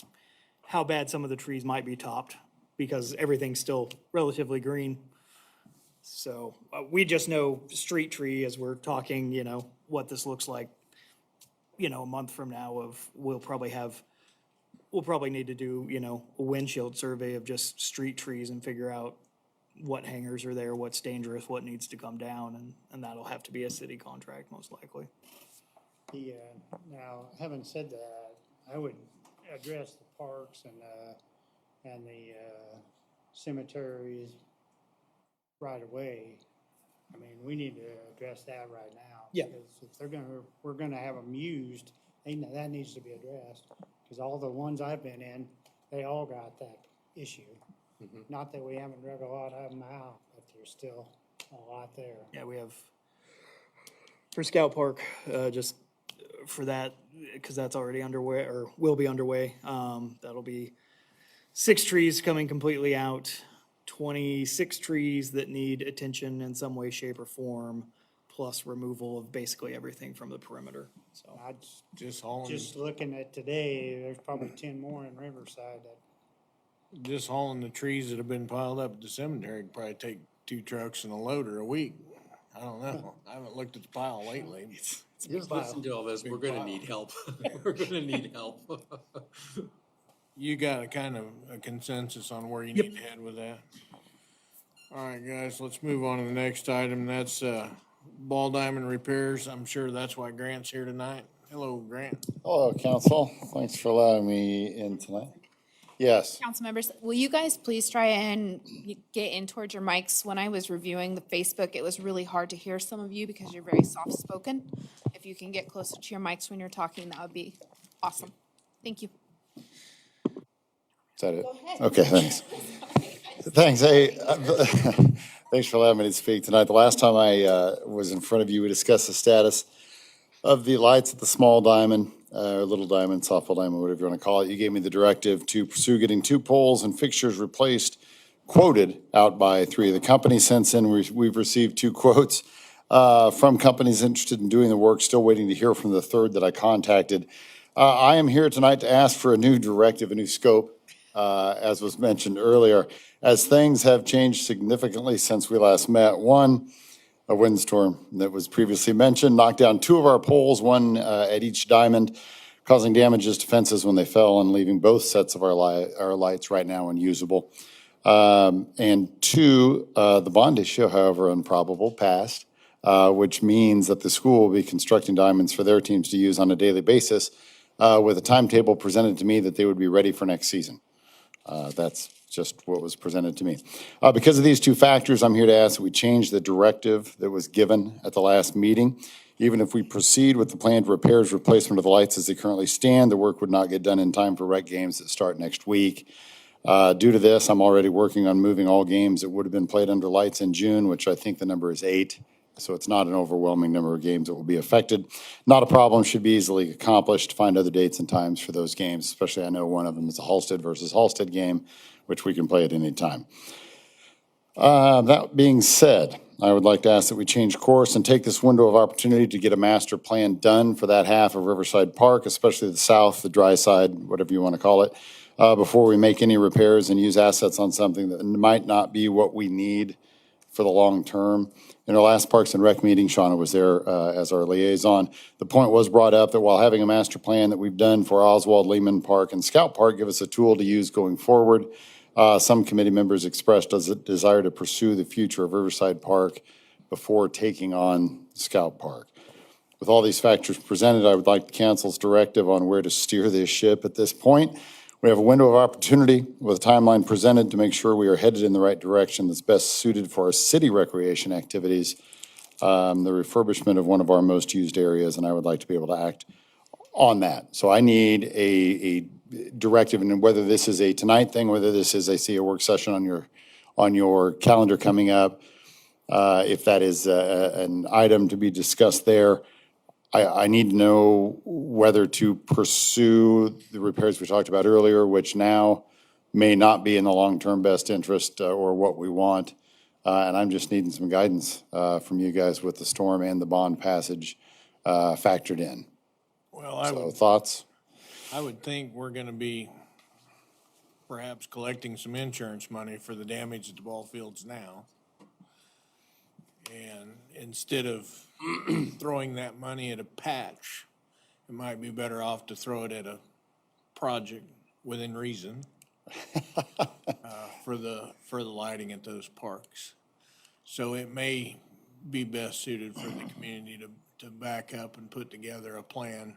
Speaker 3: how bad some of the trees might be topped because everything's still relatively green. So we just know street tree as we're talking, what this looks like, a month from now we'll probably need to do, a windshield survey of just street trees and figure out what hangers are there, what's dangerous, what needs to come down, and that'll have to be a city contract most likely.
Speaker 1: Now, having said that, I would address the parks and the cemeteries right away. I mean, we need to address that right now.
Speaker 3: Yeah.
Speaker 1: Because if we're gonna have them used, that needs to be addressed. Because all the ones I've been in, they all got that issue. Not that we haven't drug a lot of them out, but there's still a lot there.
Speaker 3: Yeah, we have, for Scout Park, just for that, because that's already underway, or will be underway, that'll be 6 trees coming completely out, 26 trees that need attention in some way, shape, or form, plus removal of basically everything from the perimeter, so.
Speaker 2: Just hauling,
Speaker 1: Just looking at today, there's probably 10 more in Riverside that
Speaker 2: just hauling the trees that have been piled up at the cemetery could probably take 2 trucks and a loader a week. I don't know. I haven't looked at the pile lately.
Speaker 4: Just listen to all this, we're gonna need help. We're gonna need help.
Speaker 2: You got a kind of a consensus on where you need to head with that? All right, guys, let's move on to the next item. That's, ball diamond repairs. I'm sure that's why Grant's here tonight. Hello, Grant.
Speaker 10: Hello, council. Thanks for allowing me in tonight. Yes.
Speaker 7: Council members, will you guys please try and get in towards your mics? When I was reviewing the Facebook, it was really hard to hear some of you because you're very soft-spoken. If you can get closer to your mics when you're talking, that would be awesome. Thank you.
Speaker 10: Is that it? Okay, thanks. Thanks. Hey, thanks for allowing me to speak tonight. The last time I was in front of you, we discussed the status of the lights at the small diamond, little diamond, softball diamond, whatever you want to call it. You gave me the directive to pursue getting 2 poles and fixtures replaced, quoted out by 3 of the companies. Since then, we've received 2 quotes from companies interested in doing the work. Still waiting to hear from the third that I contacted. I am here tonight to ask for a new directive, a new scope, as was mentioned earlier, as things have changed significantly since we last met. One, a windstorm that was previously mentioned knocked down 2 of our poles, one at each diamond, causing damages to fences when they fell and leaving both sets of our lights right now unusable. And 2, the bond issue, however improbable, passed, which means that the school will be constructing diamonds for their teams to use on a daily basis, with a timetable presented to me that they would be ready for next season. That's just what was presented to me. Because of these 2 factors, I'm here to ask that we change the directive that was given at the last meeting. Even if we proceed with the planned repairs, replacement of the lights as they currently stand, the work would not get done in time for rec games that start next week. Due to this, I'm already working on moving all games that would have been played under lights in June, which I think the number is 8. So it's not an overwhelming number of games that will be affected. Not a problem, should be easily accomplished. Find other dates and times for those games, especially I know one of them is a Halstead versus Halstead game, which we can play at any time. That being said, I would like to ask that we change course and take this window of opportunity to get a master plan done for that half of Riverside Park, especially the south, the dry side, whatever you want to call it, before we make any repairs and use assets on something that might not be what we need for the long term. In our last Parks and Rec meeting, Shauna was there as our liaison. The point was brought up that while having a master plan that we've done for Oswald, Lehman Park, and Scout Park give us a tool to use going forward, some committee members expressed a desire to pursue the future of Riverside Park before taking on Scout Park. With all these factors presented, I would like the council's directive on where to steer this ship at this point. We have a window of opportunity with a timeline presented to make sure we are headed in the right direction that's best suited for our city recreation activities, the refurbishment of one of our most used areas, and I would like to be able to act on that. So I need a directive, and whether this is a tonight thing, whether this is, I see a work session on your calendar coming up, if that is an item to be discussed there. I need to know whether to pursue the repairs we talked about earlier, which now may not be in the long-term best interest or what we want. And I'm just needing some guidance from you guys with the storm and the bond passage factored in.
Speaker 2: Well,
Speaker 10: So thoughts?
Speaker 2: I would think we're gonna be perhaps collecting some insurance money for the damage at the ball fields now. And instead of throwing that money at a patch, it might be better off to throw it at a project within reason for the lighting at those parks. So it may be best suited for the community to back up and put together a plan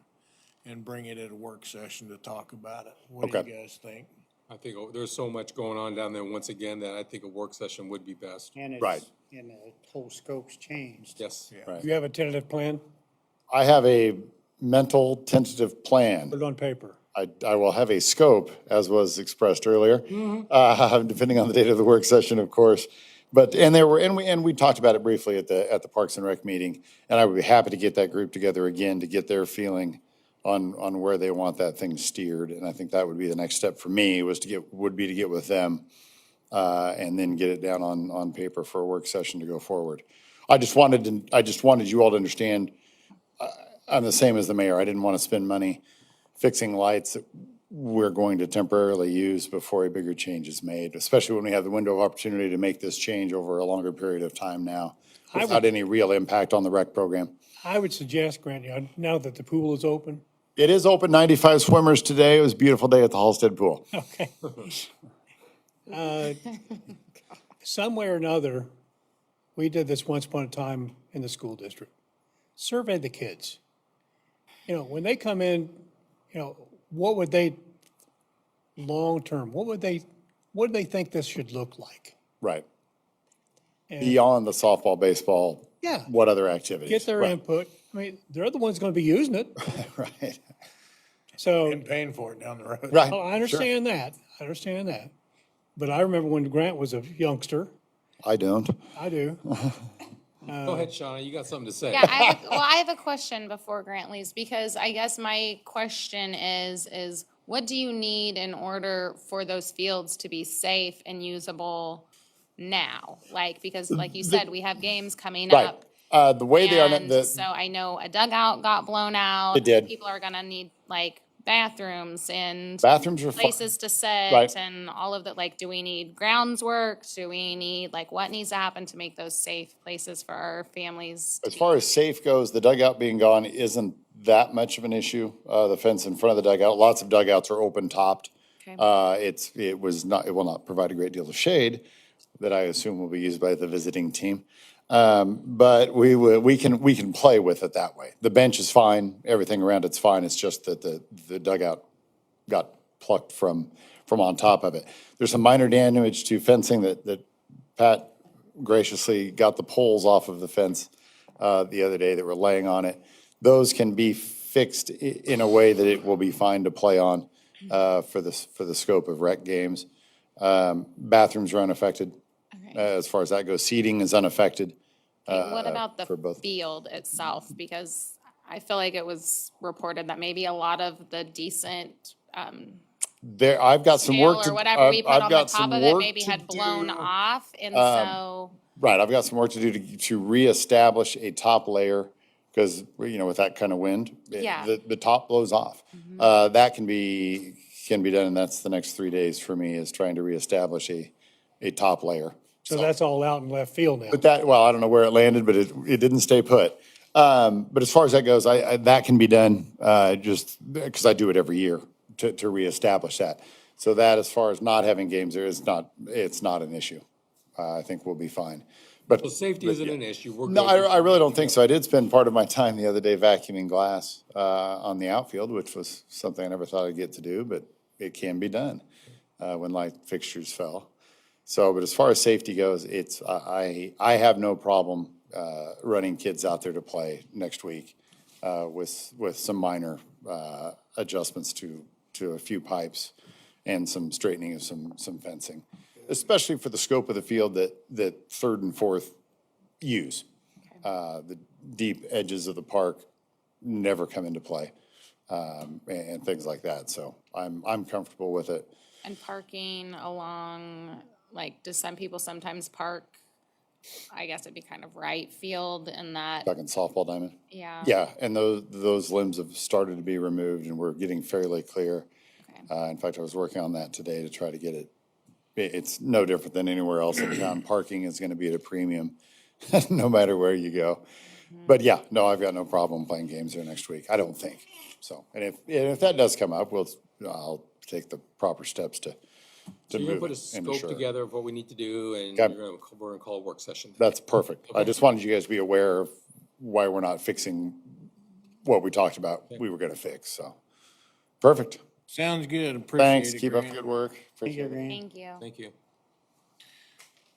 Speaker 2: and bring it at a work session to talk about it. What do you guys think?
Speaker 4: I think there's so much going on down there once again that I think a work session would be best.
Speaker 1: And
Speaker 10: Right.
Speaker 1: and the whole scope's changed.
Speaker 4: Yes.
Speaker 10: Right.
Speaker 9: You have a tentative plan?
Speaker 10: I have a mental tentative plan.
Speaker 9: Put it on paper.
Speaker 10: I will have a scope, as was expressed earlier, depending on the date of the work session, of course. But, and we talked about it briefly at the Parks and Rec meeting, and I would be happy to get that group together again to get their feeling on where they want that thing steered. And I think that would be the next step for me, would be to get with them, and then get it down on paper for a work session to go forward. I just wanted you all to understand, I'm the same as the mayor. I didn't want to spend money fixing lights that we're going to temporarily use before a bigger change is made, especially when we have the window of opportunity to make this change over a longer period of time now, without any real impact on the rec program.
Speaker 9: I would suggest, Grant, now that the pool is open.
Speaker 10: It is open, 95 swimmers today. It was a beautiful day at the Halstead pool.
Speaker 9: Okay. Some way or another, we did this once upon a time in the school district. Survey the kids. When they come in, what would they long-term, what do they think this should look like?
Speaker 10: Right.
Speaker 9: And
Speaker 10: Beyond the softball, baseball,
Speaker 9: Yeah.
Speaker 10: what other activities?
Speaker 9: get their
Speaker 10: Right.
Speaker 9: input. I mean, they're the ones gonna be using it,
Speaker 10: Right.
Speaker 9: so.
Speaker 2: And paying for it down the road.
Speaker 10: Right.
Speaker 9: Oh, I understand that. I understand that. But I remember when Grant was a youngster.
Speaker 10: I don't.
Speaker 9: I do.
Speaker 4: Go ahead, Shauna, you got something to say.
Speaker 6: Yeah, I have a question before Grant leaves, because I guess my question is what do you need in order for those fields to be safe and usable now? Like, because like you said, we have games coming
Speaker 10: Right.
Speaker 6: up.
Speaker 10: The way they are,
Speaker 6: And so I know a dugout got blown out.
Speaker 10: It did.
Speaker 6: People are gonna need like bathrooms and
Speaker 10: bathrooms are fine.
Speaker 6: places to sit
Speaker 10: Right.
Speaker 6: and all of that. Like, do we need grounds work? Do we need, like, what needs to happen to make those safe places for our families?
Speaker 10: As far as safe goes, the dugout being gone isn't that much of an issue. The fence in front of the dugout, lots of dugouts are open topped.
Speaker 6: Okay.
Speaker 10: It will not provide a great deal of shade that I assume will be used by the visiting team. But we can play with it that way. The bench is fine, everything around it's fine. It's just that the dugout got plucked from on top of it. There's some minor damage to fencing that Pat graciously got the poles off of the fence the other day that were laying on it. Those can be fixed in a way that it will be fine to play on for the scope of rec games. Bathrooms are unaffected as far as that goes. Seating is unaffected.
Speaker 6: Okay, what about
Speaker 10: for
Speaker 6: the
Speaker 10: both.
Speaker 6: field itself? Because I feel like it was reported that maybe a lot of the decent,
Speaker 10: There, I've got some work
Speaker 6: scale
Speaker 10: to.
Speaker 6: or whatever we put
Speaker 10: I've
Speaker 6: on the
Speaker 10: got
Speaker 6: top
Speaker 10: some
Speaker 6: of it
Speaker 10: work
Speaker 6: maybe
Speaker 10: to
Speaker 6: had blown
Speaker 10: do.
Speaker 6: off, and so,
Speaker 10: Right, I've got some work to do to reestablish a top layer, because, with that kind of wind,
Speaker 6: Yeah.
Speaker 10: the top blows off. That can be done, and that's the next 3 days for me, is trying to reestablish a top layer.
Speaker 9: So that's all out in left field now.
Speaker 10: But I don't know where it landed, but it didn't stay put. But as far as that goes, that can be done, just because I do it every year to reestablish that. So that, as far as not having games there, it's not an issue. I think we'll be fine. But
Speaker 4: So safety isn't an issue. We're
Speaker 10: no,
Speaker 4: good.
Speaker 10: I really don't think so. I did spend part of my time the other day vacuuming glass on the outfield, which was something I never thought I'd get to do, but it can be done when light fixtures fell. So, but as far as safety goes, I have no problem running kids out there to play next week with some minor adjustments to a few pipes and some straightening of some fencing, especially for the scope of the field that third and fourth use. The deep edges of the park never come into play, and things like that. So I'm comfortable with it.
Speaker 6: and parking along, like, do some people sometimes park, I guess it'd be kind of right field in that,
Speaker 10: Talking softball diamond.
Speaker 6: yeah.
Speaker 10: Yeah, and those limbs have started to be removed, and we're getting fairly clear.
Speaker 6: Okay.
Speaker 10: In fact, I was working on that today to try to get it. It's no different than anywhere else in town. Parking is going to be at a premium, no matter where you go. But yeah, no, I've got no problem playing games there next week. I don't think so. And if that does come up, I'll take the proper steps to
Speaker 4: So you're gonna
Speaker 10: move
Speaker 4: put a
Speaker 10: it and
Speaker 4: scope
Speaker 10: sure.
Speaker 4: together of what we need to do, and
Speaker 10: Okay.
Speaker 4: we're gonna call a work session.
Speaker 10: That's perfect. I just wanted you guys to be aware of why we're not fixing what we talked about we were going to fix. So perfect.
Speaker 2: Sounds good, appreciate
Speaker 10: Thanks.
Speaker 2: it,
Speaker 10: Keep up
Speaker 2: Grant.
Speaker 10: the good work. Appreciate it.
Speaker 6: Thank you.
Speaker 4: Thank you.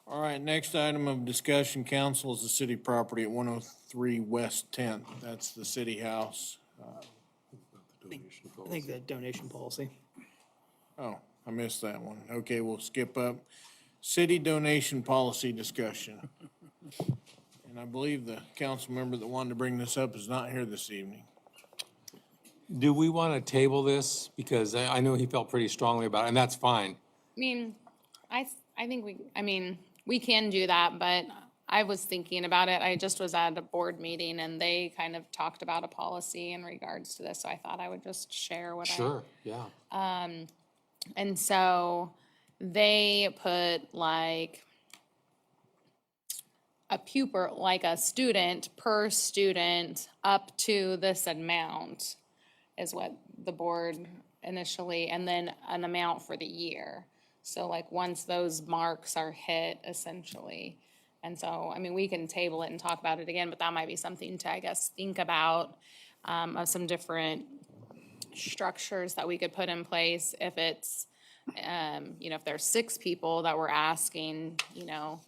Speaker 2: All right, next item of discussion, council, is the city property at 103 West 10th. That's the city house.
Speaker 3: I think the donation policy.
Speaker 2: Oh, I missed that one. Okay, we'll skip up. City donation policy discussion. And I believe the council member that wanted to bring this up is not here this evening.
Speaker 4: Do we want to table this? Because I know he felt pretty strongly about it, and that's fine.
Speaker 6: I mean, I think we can do that, but I was thinking about it. I just was at a board meeting and they kind of talked about a policy in regards to this, so I thought I would just share what
Speaker 4: Sure, yeah.
Speaker 6: And so they put like a pupil, like a student per student up to this amount is what the board initially, and then an amount for the year. So like once those marks are hit essentially. And so, I mean, we can table it and talk about it again, but that might be something to, I guess, think about, of some different structures that we could put in place if it's You know, if there's 6 people that were asking, you know,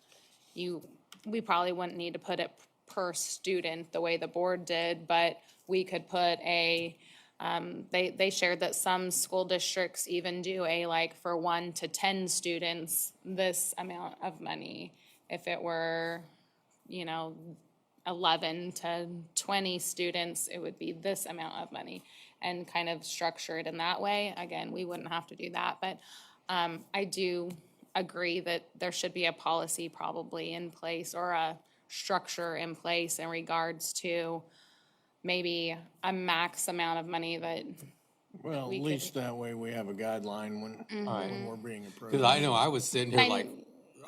Speaker 6: we probably wouldn't need to put it per student the way the board did, but we could put they shared that some school districts even do like for 1 to 10 students, this amount of money. If it were, you know, 11 to 20 students, it would be this amount of money, and kind of structure it in that way. Again, we wouldn't have to do that, but I do agree that there should be a policy probably in place, or a structure in place in regards to maybe a max amount of money that,
Speaker 2: Well,
Speaker 6: We
Speaker 2: at
Speaker 6: could-
Speaker 2: least that way we have a guideline when we're being approved.
Speaker 4: Cause I know I was sitting here
Speaker 6: I-
Speaker 4: like,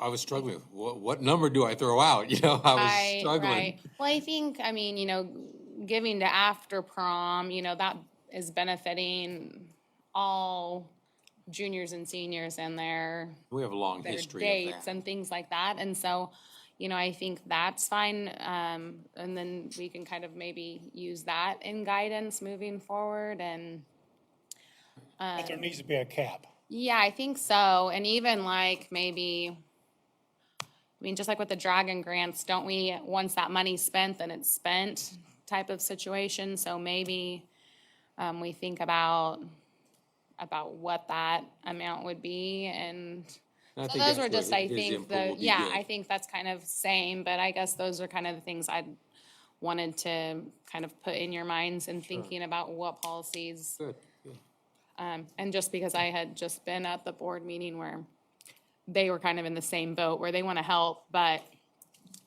Speaker 4: I was struggling, what number do I throw out, you know, I was struggling.
Speaker 6: Right. Well, I think, I mean, you know, giving to after prom, you know, that is benefiting all juniors and seniors and their
Speaker 4: We have a long
Speaker 6: their
Speaker 4: history
Speaker 6: dates
Speaker 4: of that.
Speaker 6: and things like that. And so, you know, I think that's fine. And then we can kind of maybe use that in guidance moving forward. And
Speaker 9: But there needs to be a cap.
Speaker 6: yeah, I think so. And even like maybe, I mean, just like with the Dragon grants, don't we, once that money's spent, then it's spent type of situation? So maybe we think about what that amount would be. And
Speaker 4: I
Speaker 6: so
Speaker 4: think
Speaker 6: those
Speaker 4: that's
Speaker 6: were
Speaker 4: where
Speaker 6: just, I
Speaker 4: his
Speaker 6: think,
Speaker 4: input will be
Speaker 6: yeah,
Speaker 4: good.
Speaker 6: I think that's kind of same, but I guess those are kind of the things I wanted to kind of put in your minds and thinking about what policies.
Speaker 4: Good, good.
Speaker 6: And just because I had just been at the board meeting where they were kind of in the same boat, where they want to help, but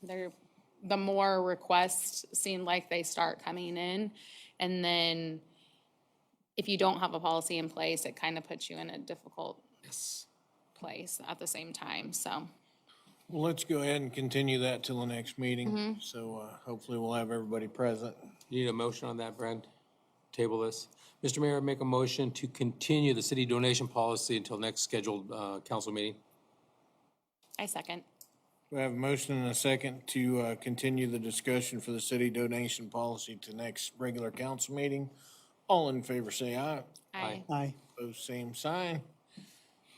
Speaker 6: the more requests seem like they start coming in. And then if you don't have a policy in place, it kind of puts you in a difficult place at the same time, so.
Speaker 2: Well, let's go ahead and continue that till the next meeting. So hopefully we'll have everybody present.
Speaker 4: You need a motion on that, Brad? Table this. Mr. Mayor, I make a motion to continue the city donation policy until next scheduled council meeting.
Speaker 6: I second.
Speaker 2: We have a motion and a second to continue the discussion for the city donation policy to next regular council meeting. All in favor, say aye.
Speaker 4: Aye.
Speaker 1: Aye.
Speaker 2: Opposed, same sign.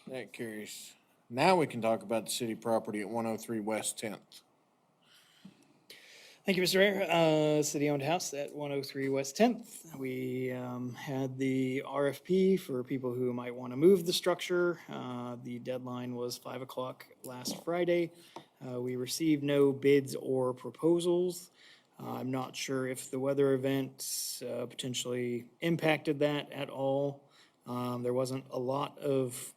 Speaker 2: That carries. Now we can talk about the city property at 103 West 10th.
Speaker 3: Thank you, Mr. Mayor. City-owned house at 103 West 10th. We had the RFP for people who might want to move the structure. The deadline was 5 o'clock last Friday. We received no bids or proposals. I'm not sure if the weather event potentially impacted that at all. There wasn't a lot of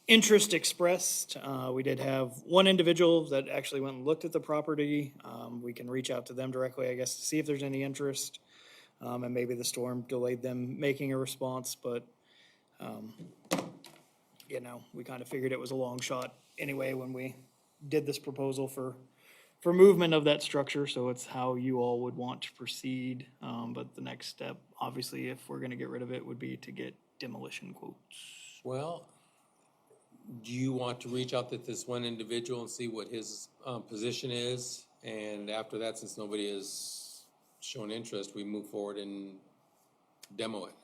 Speaker 3: interest expressed. We did have one individual that actually went and looked at the property. We can reach out to them directly, I guess, to see if there's any interest. And maybe the storm delayed them making a response, but, you know, we kind of figured it was a long shot anyway when we did this proposal for movement of that structure. So it's how you all would want to proceed. But the next step, obviously, if we're gonna get rid of it, would be to get demolition quotes.
Speaker 4: Well, do you want to reach out to this one individual and see what his position is? And after that, since nobody has shown interest, we move forward and demo it.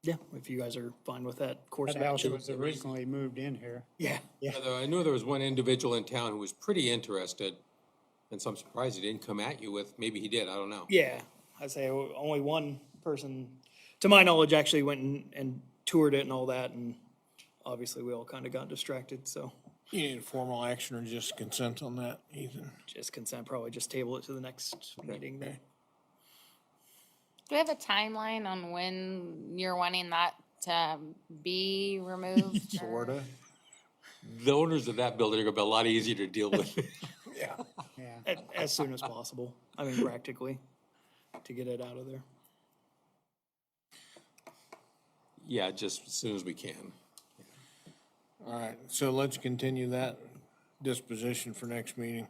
Speaker 3: Yeah, if you guys are fine with that course
Speaker 1: That
Speaker 3: of
Speaker 1: house
Speaker 3: action.
Speaker 1: was originally moved in here.
Speaker 3: Yeah.
Speaker 4: Although I knew there was one individual in town who was pretty interested, and so I'm surprised he didn't come at you with, maybe he did, I don't know.
Speaker 3: Yeah, I'd say only one person, to my knowledge, actually went and toured it and all that, and obviously we all kind of got distracted, so
Speaker 2: You need a formal action or just consent on that, Ethan?
Speaker 3: just consent, probably just table it to the next meeting then.
Speaker 6: Do we have a timeline on when you're wanting that to be removed?
Speaker 2: Sorta.
Speaker 4: The owners of that building are gonna be a lot easier to deal with.
Speaker 2: Yeah.
Speaker 1: Yeah.
Speaker 3: As soon as possible, I mean, practically, to get it out of there.
Speaker 4: Yeah, just as soon as we can.
Speaker 2: All right, so let's continue that disposition for next meeting.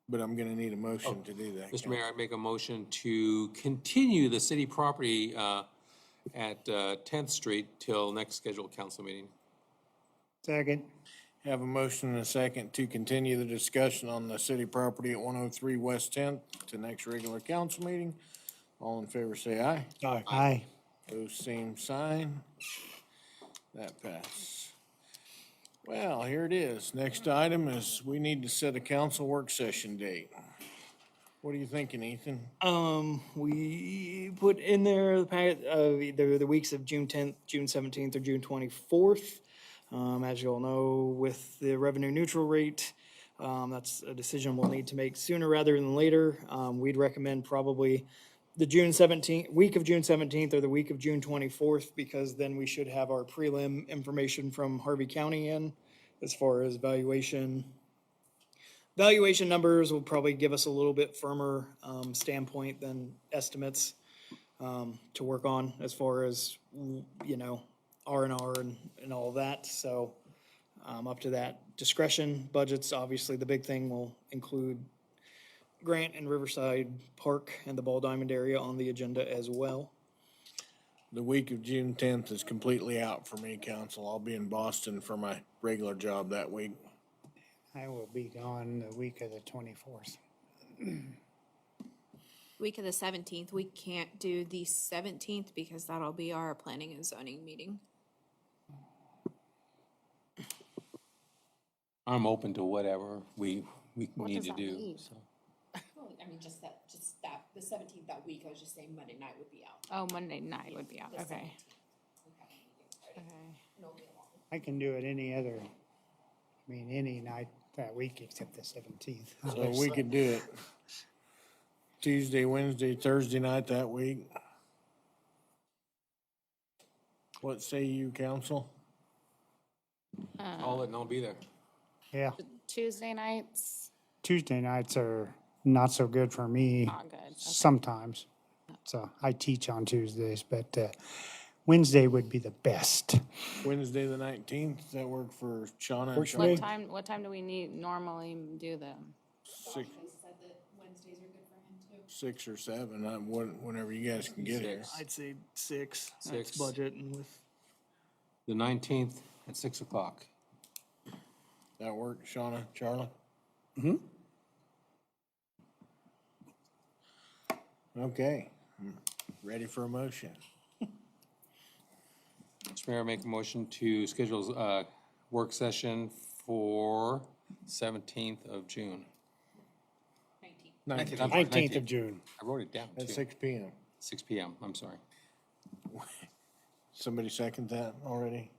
Speaker 2: But I'm gonna need a motion to do that.
Speaker 4: Mr. Mayor, I make a motion to continue the city property at 10th Street till next scheduled council meeting.
Speaker 1: Second.
Speaker 2: Have a motion and a second to continue the discussion on the city property at 103 West 10th to next regular council meeting. All in favor, say aye.
Speaker 1: Aye.
Speaker 2: Those same sign. That passes. Well, here it is. Next item is we need to set a council work session date. What are you thinking, Ethan?
Speaker 3: We put in there the packet of either the weeks of June 10th, June 17th, or June 24th. As you all know, with the revenue neutral rate, that's a decision we'll need to make sooner rather than later. We'd recommend probably the June 17th, week of June 17th or the week of June 24th, because then we should have our prelim information from Harvey County in as far as valuation. Valuation numbers will probably give us a little bit firmer standpoint than estimates to work on as far as, you know, R&R and all of that. So up to that discretion. Budgets, obviously, the big thing will include Grant and Riverside Park and the Ball Diamond area on the agenda as well.
Speaker 2: The week of June 10th is completely out for me, council. I'll be in Boston for my regular job that week.
Speaker 1: I will be gone the week of the 24th.
Speaker 7: Week of the 17th, we can't do the 17th because that'll be our planning and zoning meeting.
Speaker 4: I'm open to whatever we
Speaker 6: What
Speaker 4: need
Speaker 6: does
Speaker 4: to
Speaker 6: that
Speaker 4: do,
Speaker 6: mean?
Speaker 4: so.
Speaker 11: Well, I mean, just that, the 17th that week, I was just saying Monday night would be out.
Speaker 6: Oh, Monday night would be out,
Speaker 11: The
Speaker 6: okay.
Speaker 11: 17th. We have a meeting Friday,
Speaker 6: Okay.
Speaker 11: and it'll be long.
Speaker 1: I can do it any night that week except the 17th.
Speaker 2: So we could do it Tuesday, Wednesday, Thursday night that week. What say you, council?
Speaker 4: Call it and I'll be there.
Speaker 1: Yeah,
Speaker 6: Tuesday nights,
Speaker 1: Tuesday nights are not so good for me
Speaker 6: not good. Okay.
Speaker 1: sometimes. So I teach on Tuesdays, but Wednesday would be the best.
Speaker 2: Wednesday, the 19th, does that work for Shauna and
Speaker 1: Works for
Speaker 2: Shauna?
Speaker 6: What time do we normally do them?
Speaker 2: Six,
Speaker 11: Said that Wednesdays are good for him too.
Speaker 2: 6 or 7, whenever you guys can get here.
Speaker 3: I'd say six.
Speaker 4: Six.
Speaker 3: That's budget and with.
Speaker 4: The 19th at 6 o'clock.
Speaker 2: That work, Shauna, Charlie? Okay, ready for a motion.
Speaker 4: Mr. Mayor, make a motion to schedule a work session for 17th of June.
Speaker 11: 19th.
Speaker 1: 19th of June.
Speaker 4: I wrote it down
Speaker 2: At
Speaker 4: too.
Speaker 2: 6 PM.
Speaker 4: 6 PM, I'm sorry.
Speaker 2: Somebody second that already?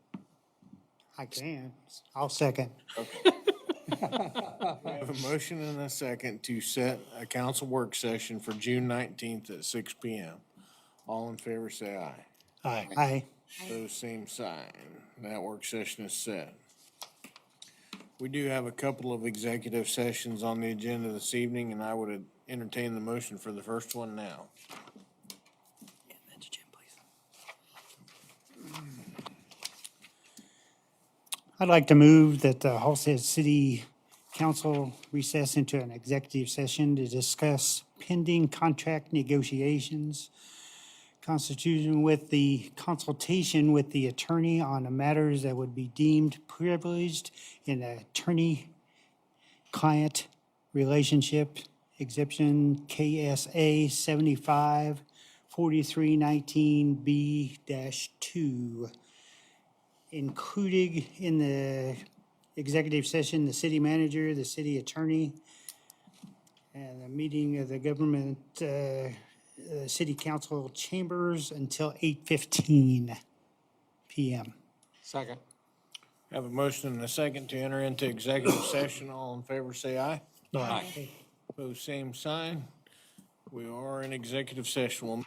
Speaker 1: I can. I'll second.
Speaker 2: We have a motion and a second to set a council work session for June 19th at 6 PM. All in favor, say aye.
Speaker 1: Aye.
Speaker 2: Those same sign. That work session is set. We do have a couple of executive sessions on the agenda this evening, and I would entertain the motion for the first one now.
Speaker 1: I'd like to move that the Halstead City Council recess into an executive session to discuss pending contract negotiations, consultation with the attorney on the matters that would be deemed privileged in the attorney-client relationship, exemption KSA 75-4319B-2. Included in the executive session, the city manager, the city attorney, and the meeting of the government, city council chambers until 8:15 PM.
Speaker 4: Second.
Speaker 2: Have a motion and a second to enter into executive session. All in favor, say aye.
Speaker 4: Aye.
Speaker 2: Pose same sign. We are in executive session. We'll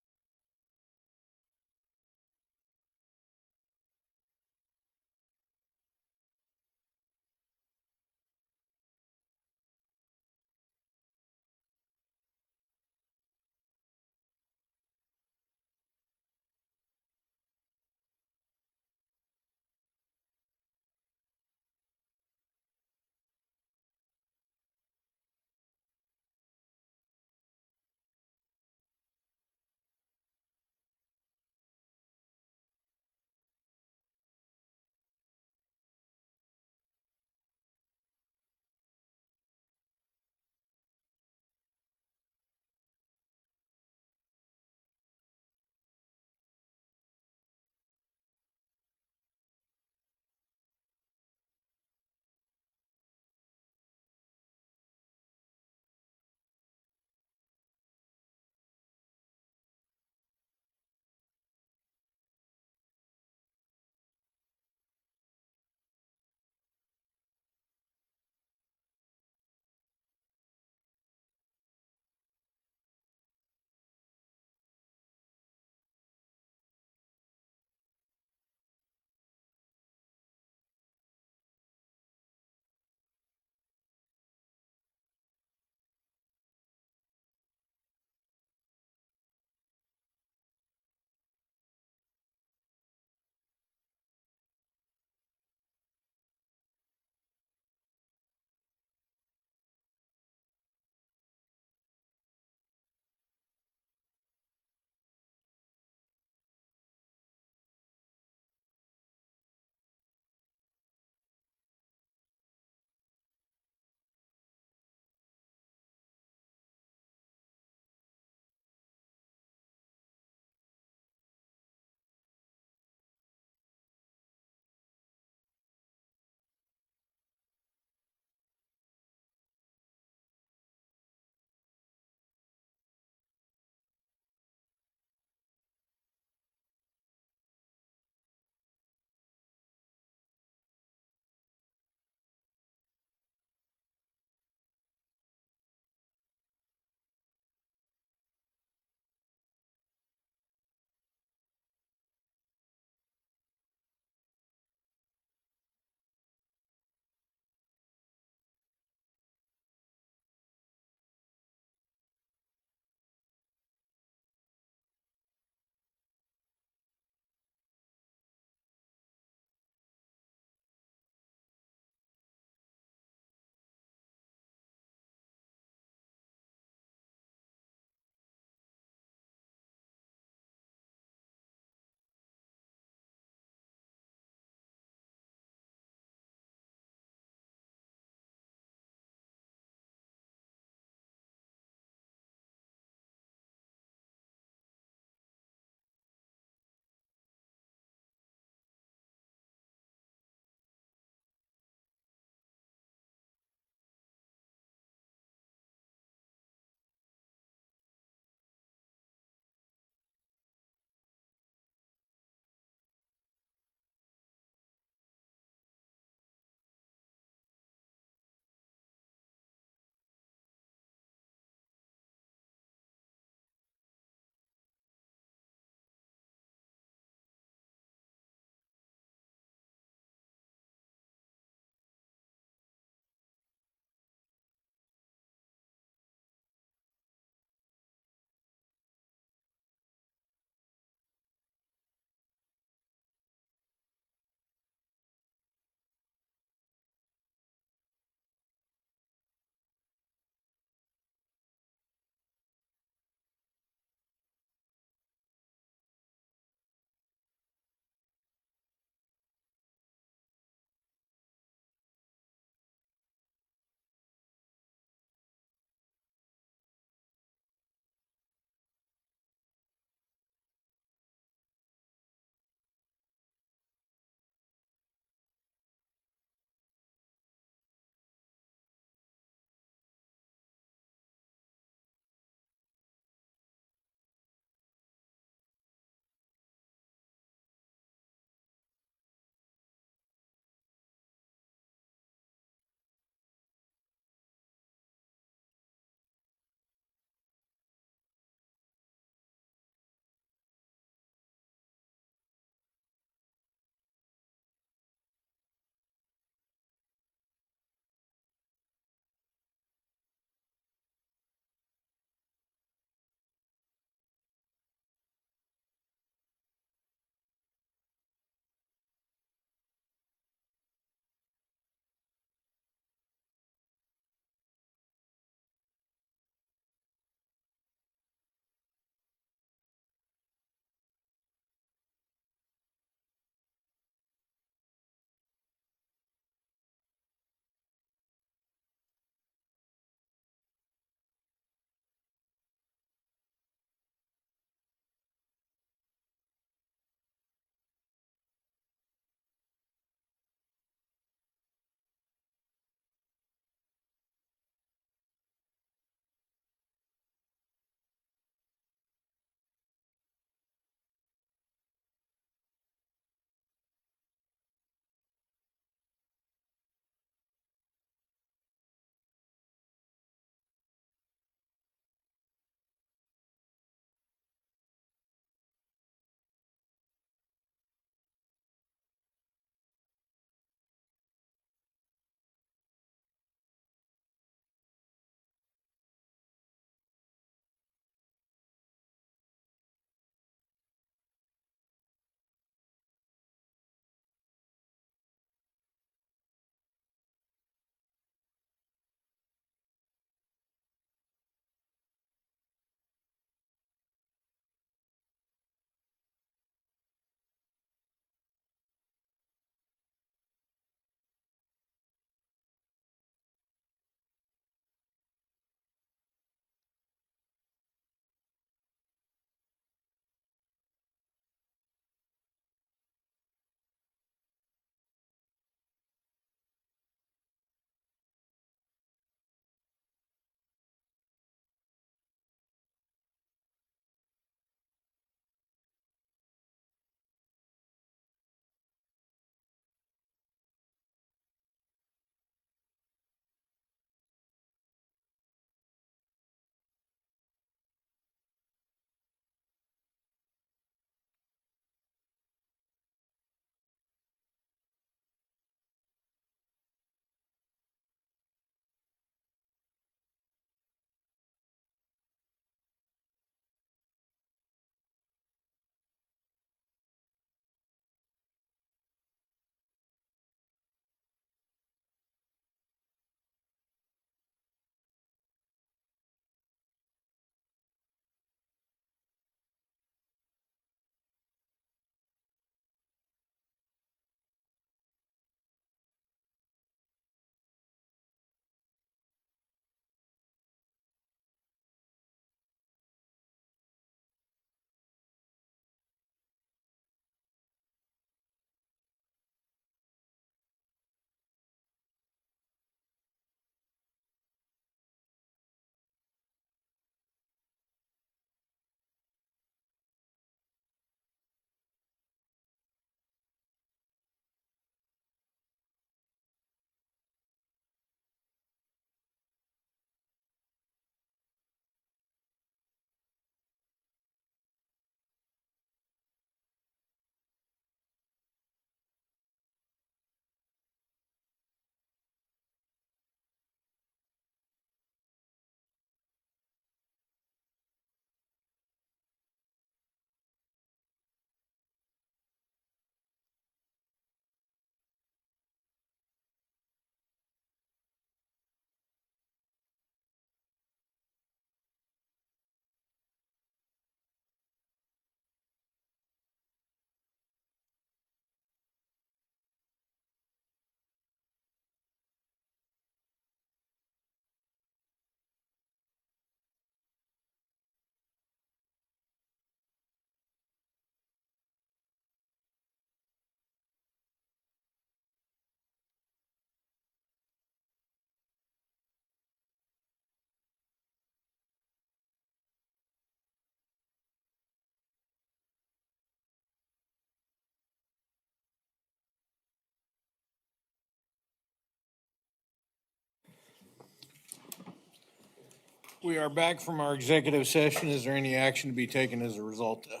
Speaker 2: We are back from our executive session. Is there any action to be taken as a result of?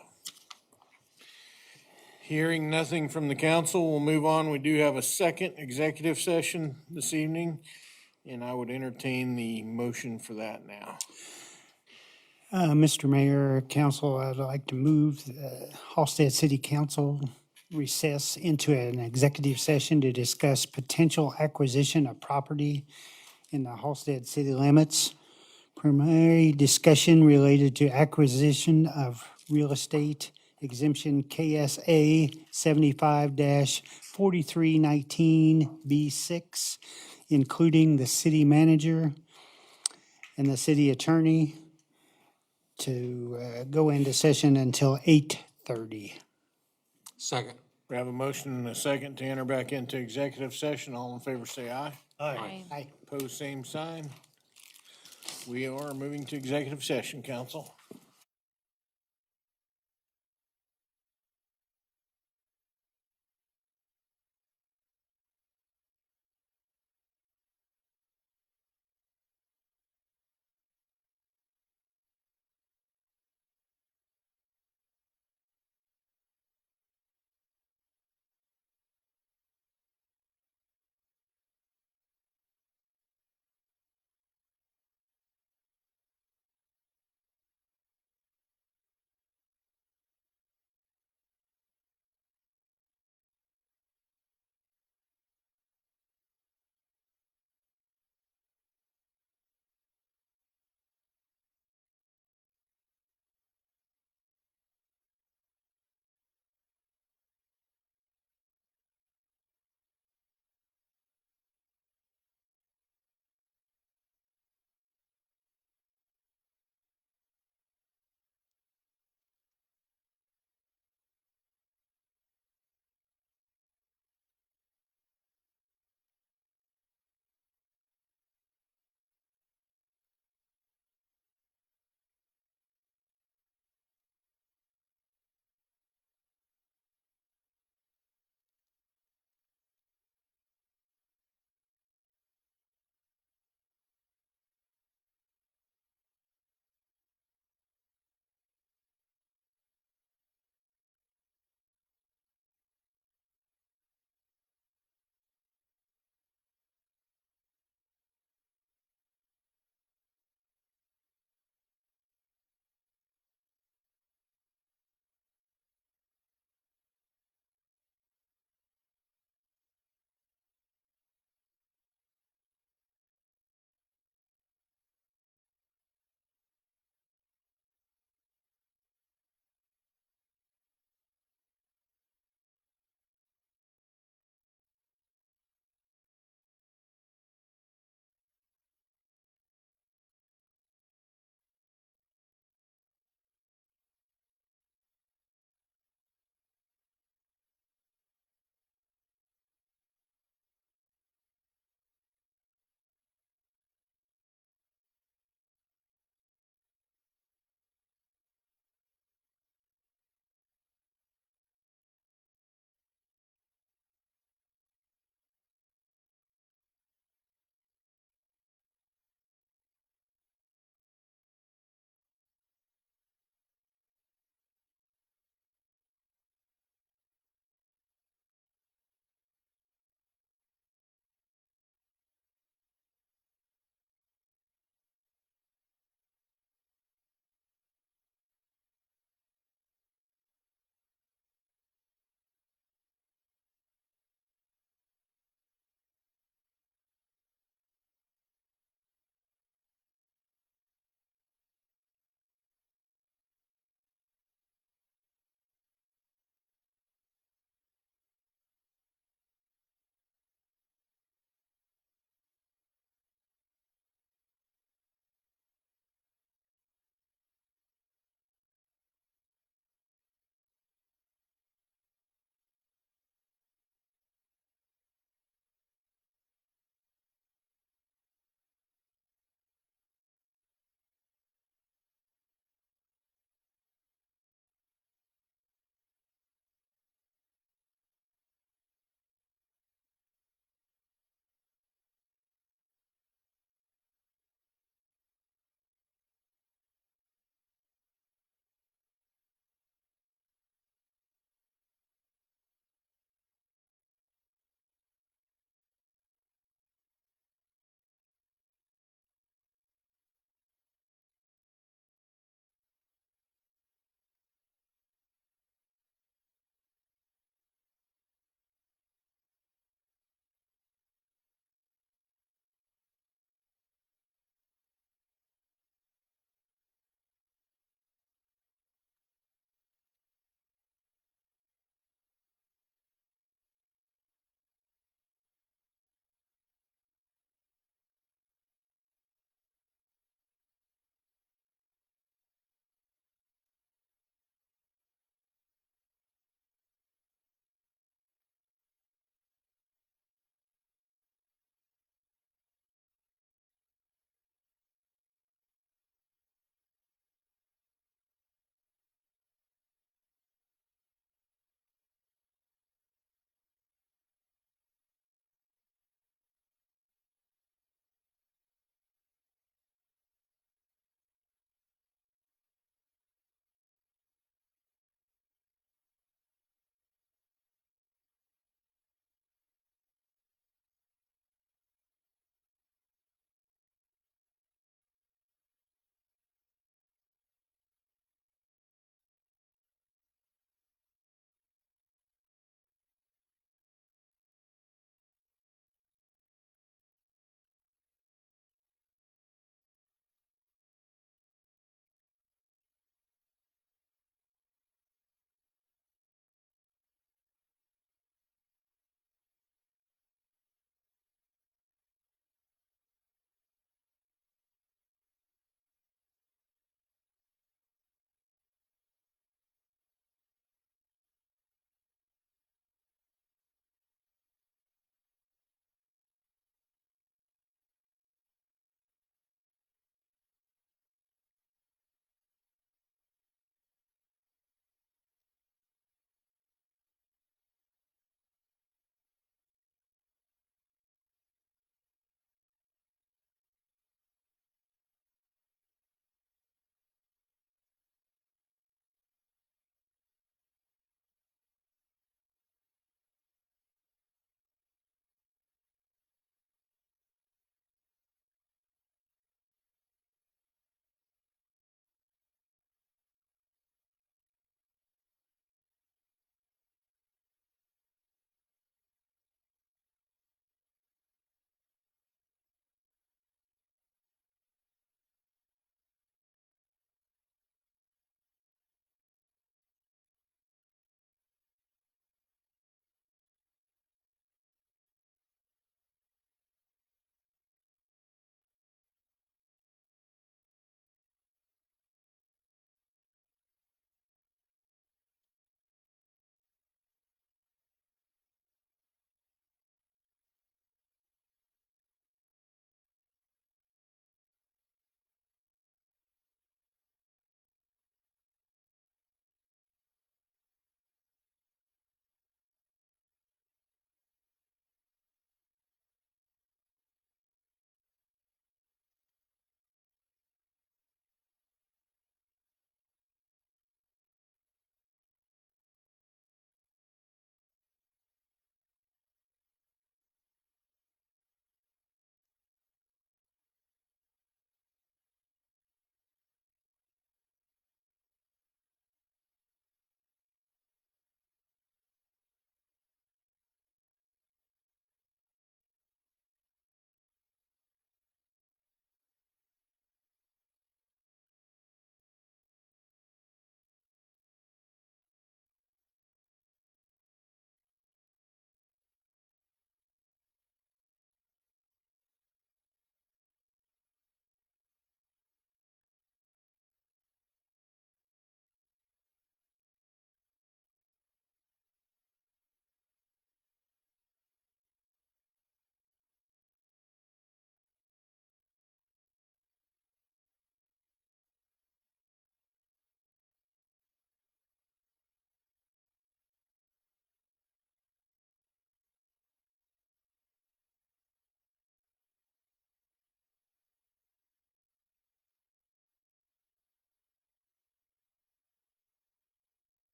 Speaker 2: Hearing nothing from the council, we'll move on. We do have a second executive session this evening, and I would entertain the motion for that now.
Speaker 1: Mr. Mayor, council, I'd like to move Halstead City Council recess into an executive session to discuss potential acquisition of property in the Halstead city limits. Primary discussion related to acquisition of real estate exemption KSA 75-4319B6, including the city manager and the city attorney, to go into session until 8:30.
Speaker 4: Second.
Speaker 2: We have a motion and a second to enter back into executive session. All in favor say aye.
Speaker 1: Aye.
Speaker 2: Opposed, same sign. We are moving to executive session, council.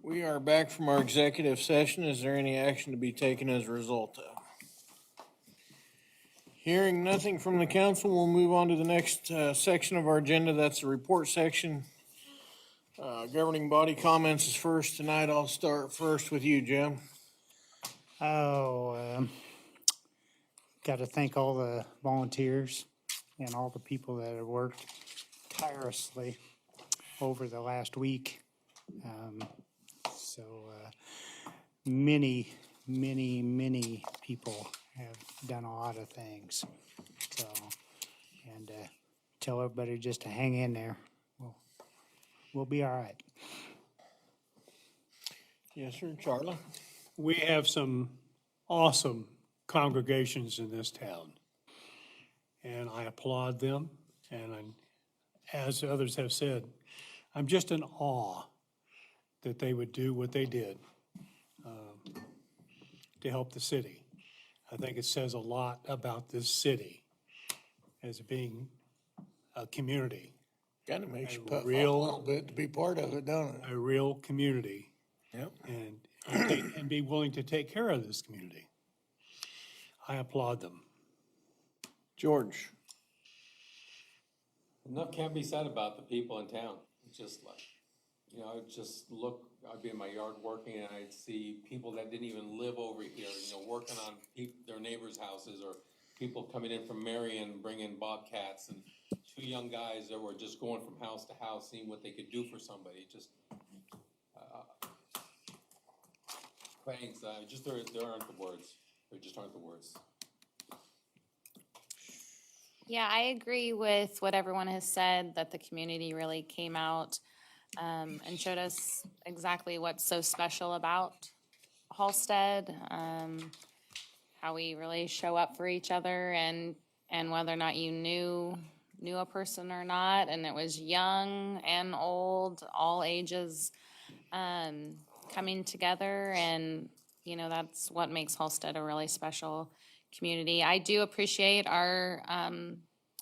Speaker 2: We are back from our executive session. Is there any action to be taken as a result of? Hearing nothing from the council, we'll move on to the next section of our agenda. That's the report section. Governing body comments is first tonight. I'll start first with you, Jim.
Speaker 1: Got to thank all the volunteers and all the people that have worked tirelessly over the last week. Many, many, many people have done a lot of things. So, and tell everybody just to hang in there. We'll be all right.
Speaker 2: Yes, sir, Charlie.
Speaker 9: We have some awesome congregations in this town, and I applaud them. And as others have said, I'm just in awe that they would do what they did to help the city. I think it says a lot about this city as being a community,
Speaker 2: Kind of makes you
Speaker 9: A
Speaker 2: puff up a
Speaker 9: real-
Speaker 2: little bit to be part of it, don't it?
Speaker 9: a real community,
Speaker 2: Yep.
Speaker 9: and be willing to take care of this community. I applaud them.
Speaker 2: George.
Speaker 4: Enough can't be said about the people in town. It's just like, you know, I'd just look, I'd be in my yard working and I'd see people that didn't even live over here, you know, working on their neighbors' houses, or people coming in from Marion, bringing bobcats, and two young guys that were just going from house to house, seeing what they could do for somebody. Just, thanks. Just there aren't the words. There just aren't the words.
Speaker 6: Yeah, I agree with what everyone has said, that the community really came out and showed us exactly what's so special about Halstead, how we really show up for each other, and whether or not you knew a person or not, and it was young and old, all ages coming together, and you know, that's what makes Halstead a really special community. I do appreciate our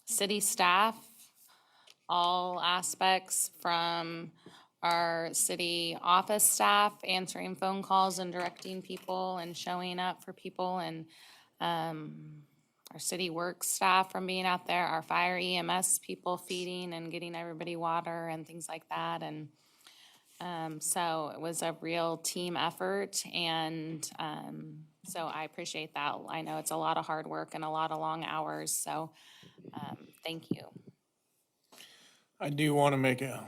Speaker 6: city staff, all aspects, from our city office staff answering phone calls and directing people and showing up for people, and our city work staff from being out there, our fire EMS people feeding and getting everybody water and things like that. And so it was a real team effort, and so I appreciate that. I know it's a lot of hard work and a lot of long hours, so thank you.
Speaker 2: I do want to make a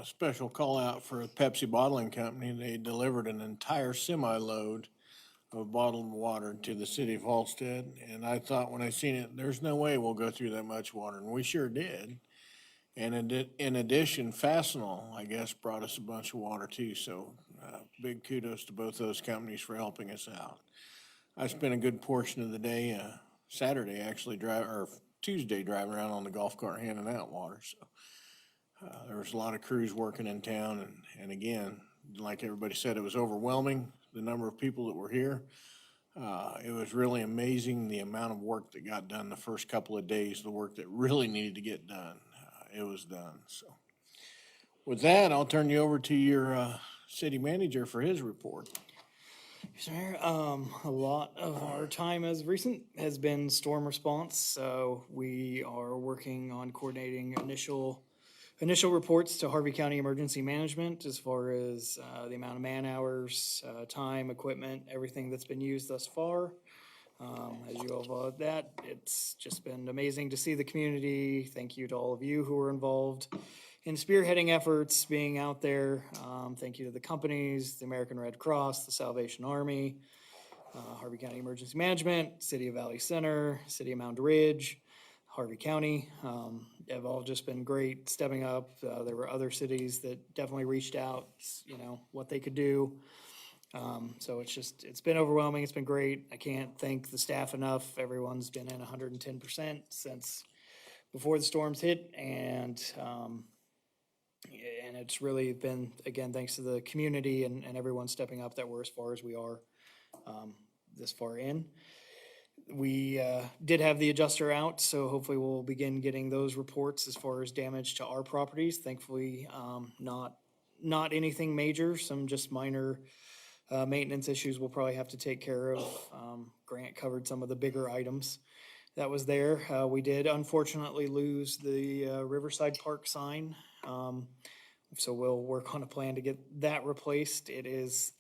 Speaker 2: special call out for Pepsi Bottling Company. They delivered an entire semi-load of bottled water to the city of Halstead. And I thought when I seen it, there's no way we'll go through that much water. And we sure did. And in addition, Fastenal, I guess, brought us a bunch of water too. So big kudos to both those companies for helping us out. I spent a good portion of the day, Saturday actually, Tuesday driving around on the golf cart handing out water. So there was a lot of crews working in town. And again, like everybody said, it was overwhelming, the number of people that were here. It was really amazing the amount of work that got done the first couple of days, the work that really needed to get done. It was done. So with that, I'll turn you over to your city manager for his report.
Speaker 3: Sir, a lot of our time as recent has been storm response, so we are working on coordinating initial reports to Harvey County Emergency Management as far as the amount of man hours, time, equipment, everything that's been used thus far. As you all know that, it's just been amazing to see the community. Thank you to all of you who were involved in spearheading efforts, being out there. Thank you to the companies, the American Red Cross, the Salvation Army, Harvey County Emergency Management, City of Valley Center, City of Mound Ridge, Harvey County. Have all just been great stepping up. There were other cities that definitely reached out, you know, what they could do. So it's been overwhelming. It's been great. I can't thank the staff enough. Everyone's been in 110% since before the storms hit, and it's really been, again, thanks to the community and everyone stepping up that we're as far as we are this far in. We did have the adjuster out, so hopefully we'll begin getting those reports as far as damage to our properties. Thankfully, not not anything major, some just minor maintenance issues we'll probably have to take care of. Grant covered some of the bigger items that was there. We did unfortunately lose the Riverside Park sign. So we'll work on a plan to get that replaced. It is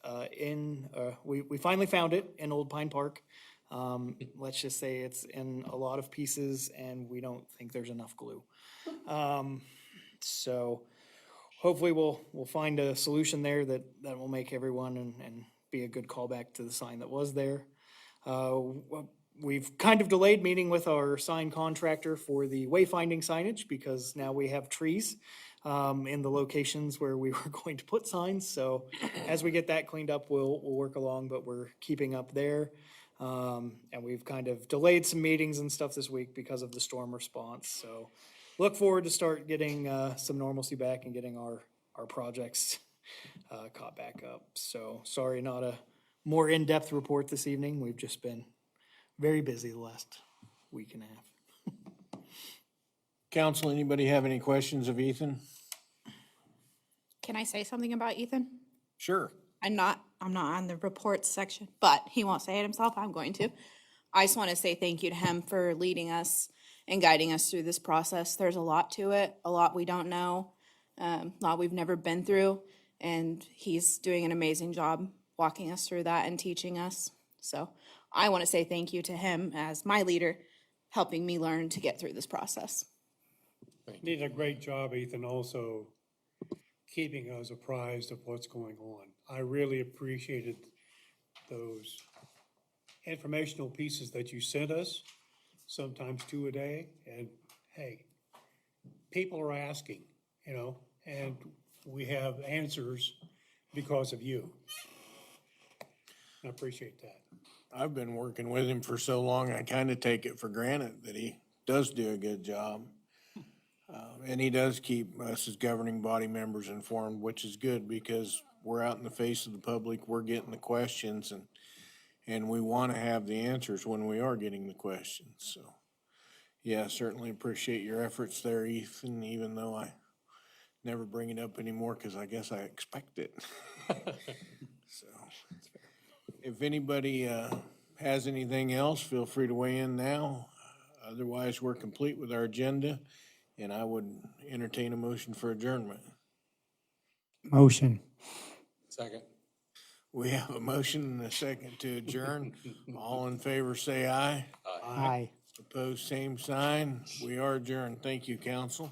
Speaker 3: we finally found it in Old Pine Park. Let's just say it's in a lot of pieces and we don't think there's enough glue. So hopefully we'll find a solution there that will make everyone and be a good callback to the sign that was there. We've kind of delayed meeting with our sign contractor for the wayfinding signage because now we have trees in the locations where we were going to put signs. So as we get that cleaned up, we'll work along, but we're keeping up there. And we've kind of delayed some meetings and stuff this week because of the storm response. So look forward to start getting some normalcy back and getting our projects caught back up. So sorry, not a more in-depth report this evening. We've just been very busy the last week and a half.
Speaker 2: Council, anybody have any questions of Ethan?
Speaker 7: Can I say something about Ethan?
Speaker 2: Sure.
Speaker 7: I'm not on the reports section, but he won't say it himself. I'm going to. I just want to say thank you to him for leading us and guiding us through this process. There's a lot to it, a lot we don't know, a lot we've never been through, and he's doing an amazing job walking us through that and teaching us. So I want to say thank you to him as my leader, helping me learn to get through this process.
Speaker 9: Did a great job, Ethan, also keeping us apprised of what's going on. I really appreciated those informational pieces that you sent us, sometimes 2 a day. And hey, people are asking, and we have answers because of you. I appreciate that.
Speaker 2: I've been working with him for so long, I kind of take it for granted that he does do a good job. And he does keep us as governing body members informed, which is good because we're out in the face of the public, we're getting the questions, and we want to have the answers when we are getting the questions. So, yeah, certainly appreciate your efforts there, Ethan, even though I never bring it up anymore because I guess I expect it. So, if anybody has anything else, feel free to weigh in now. Otherwise, we're complete with our agenda, and I would entertain a motion for adjournment.
Speaker 1: Motion.
Speaker 4: Second.
Speaker 2: We have a motion and a second to adjourn. All in favor, say aye.
Speaker 1: Aye.
Speaker 2: Opposed, same sign. We are adjourned. Thank you, council.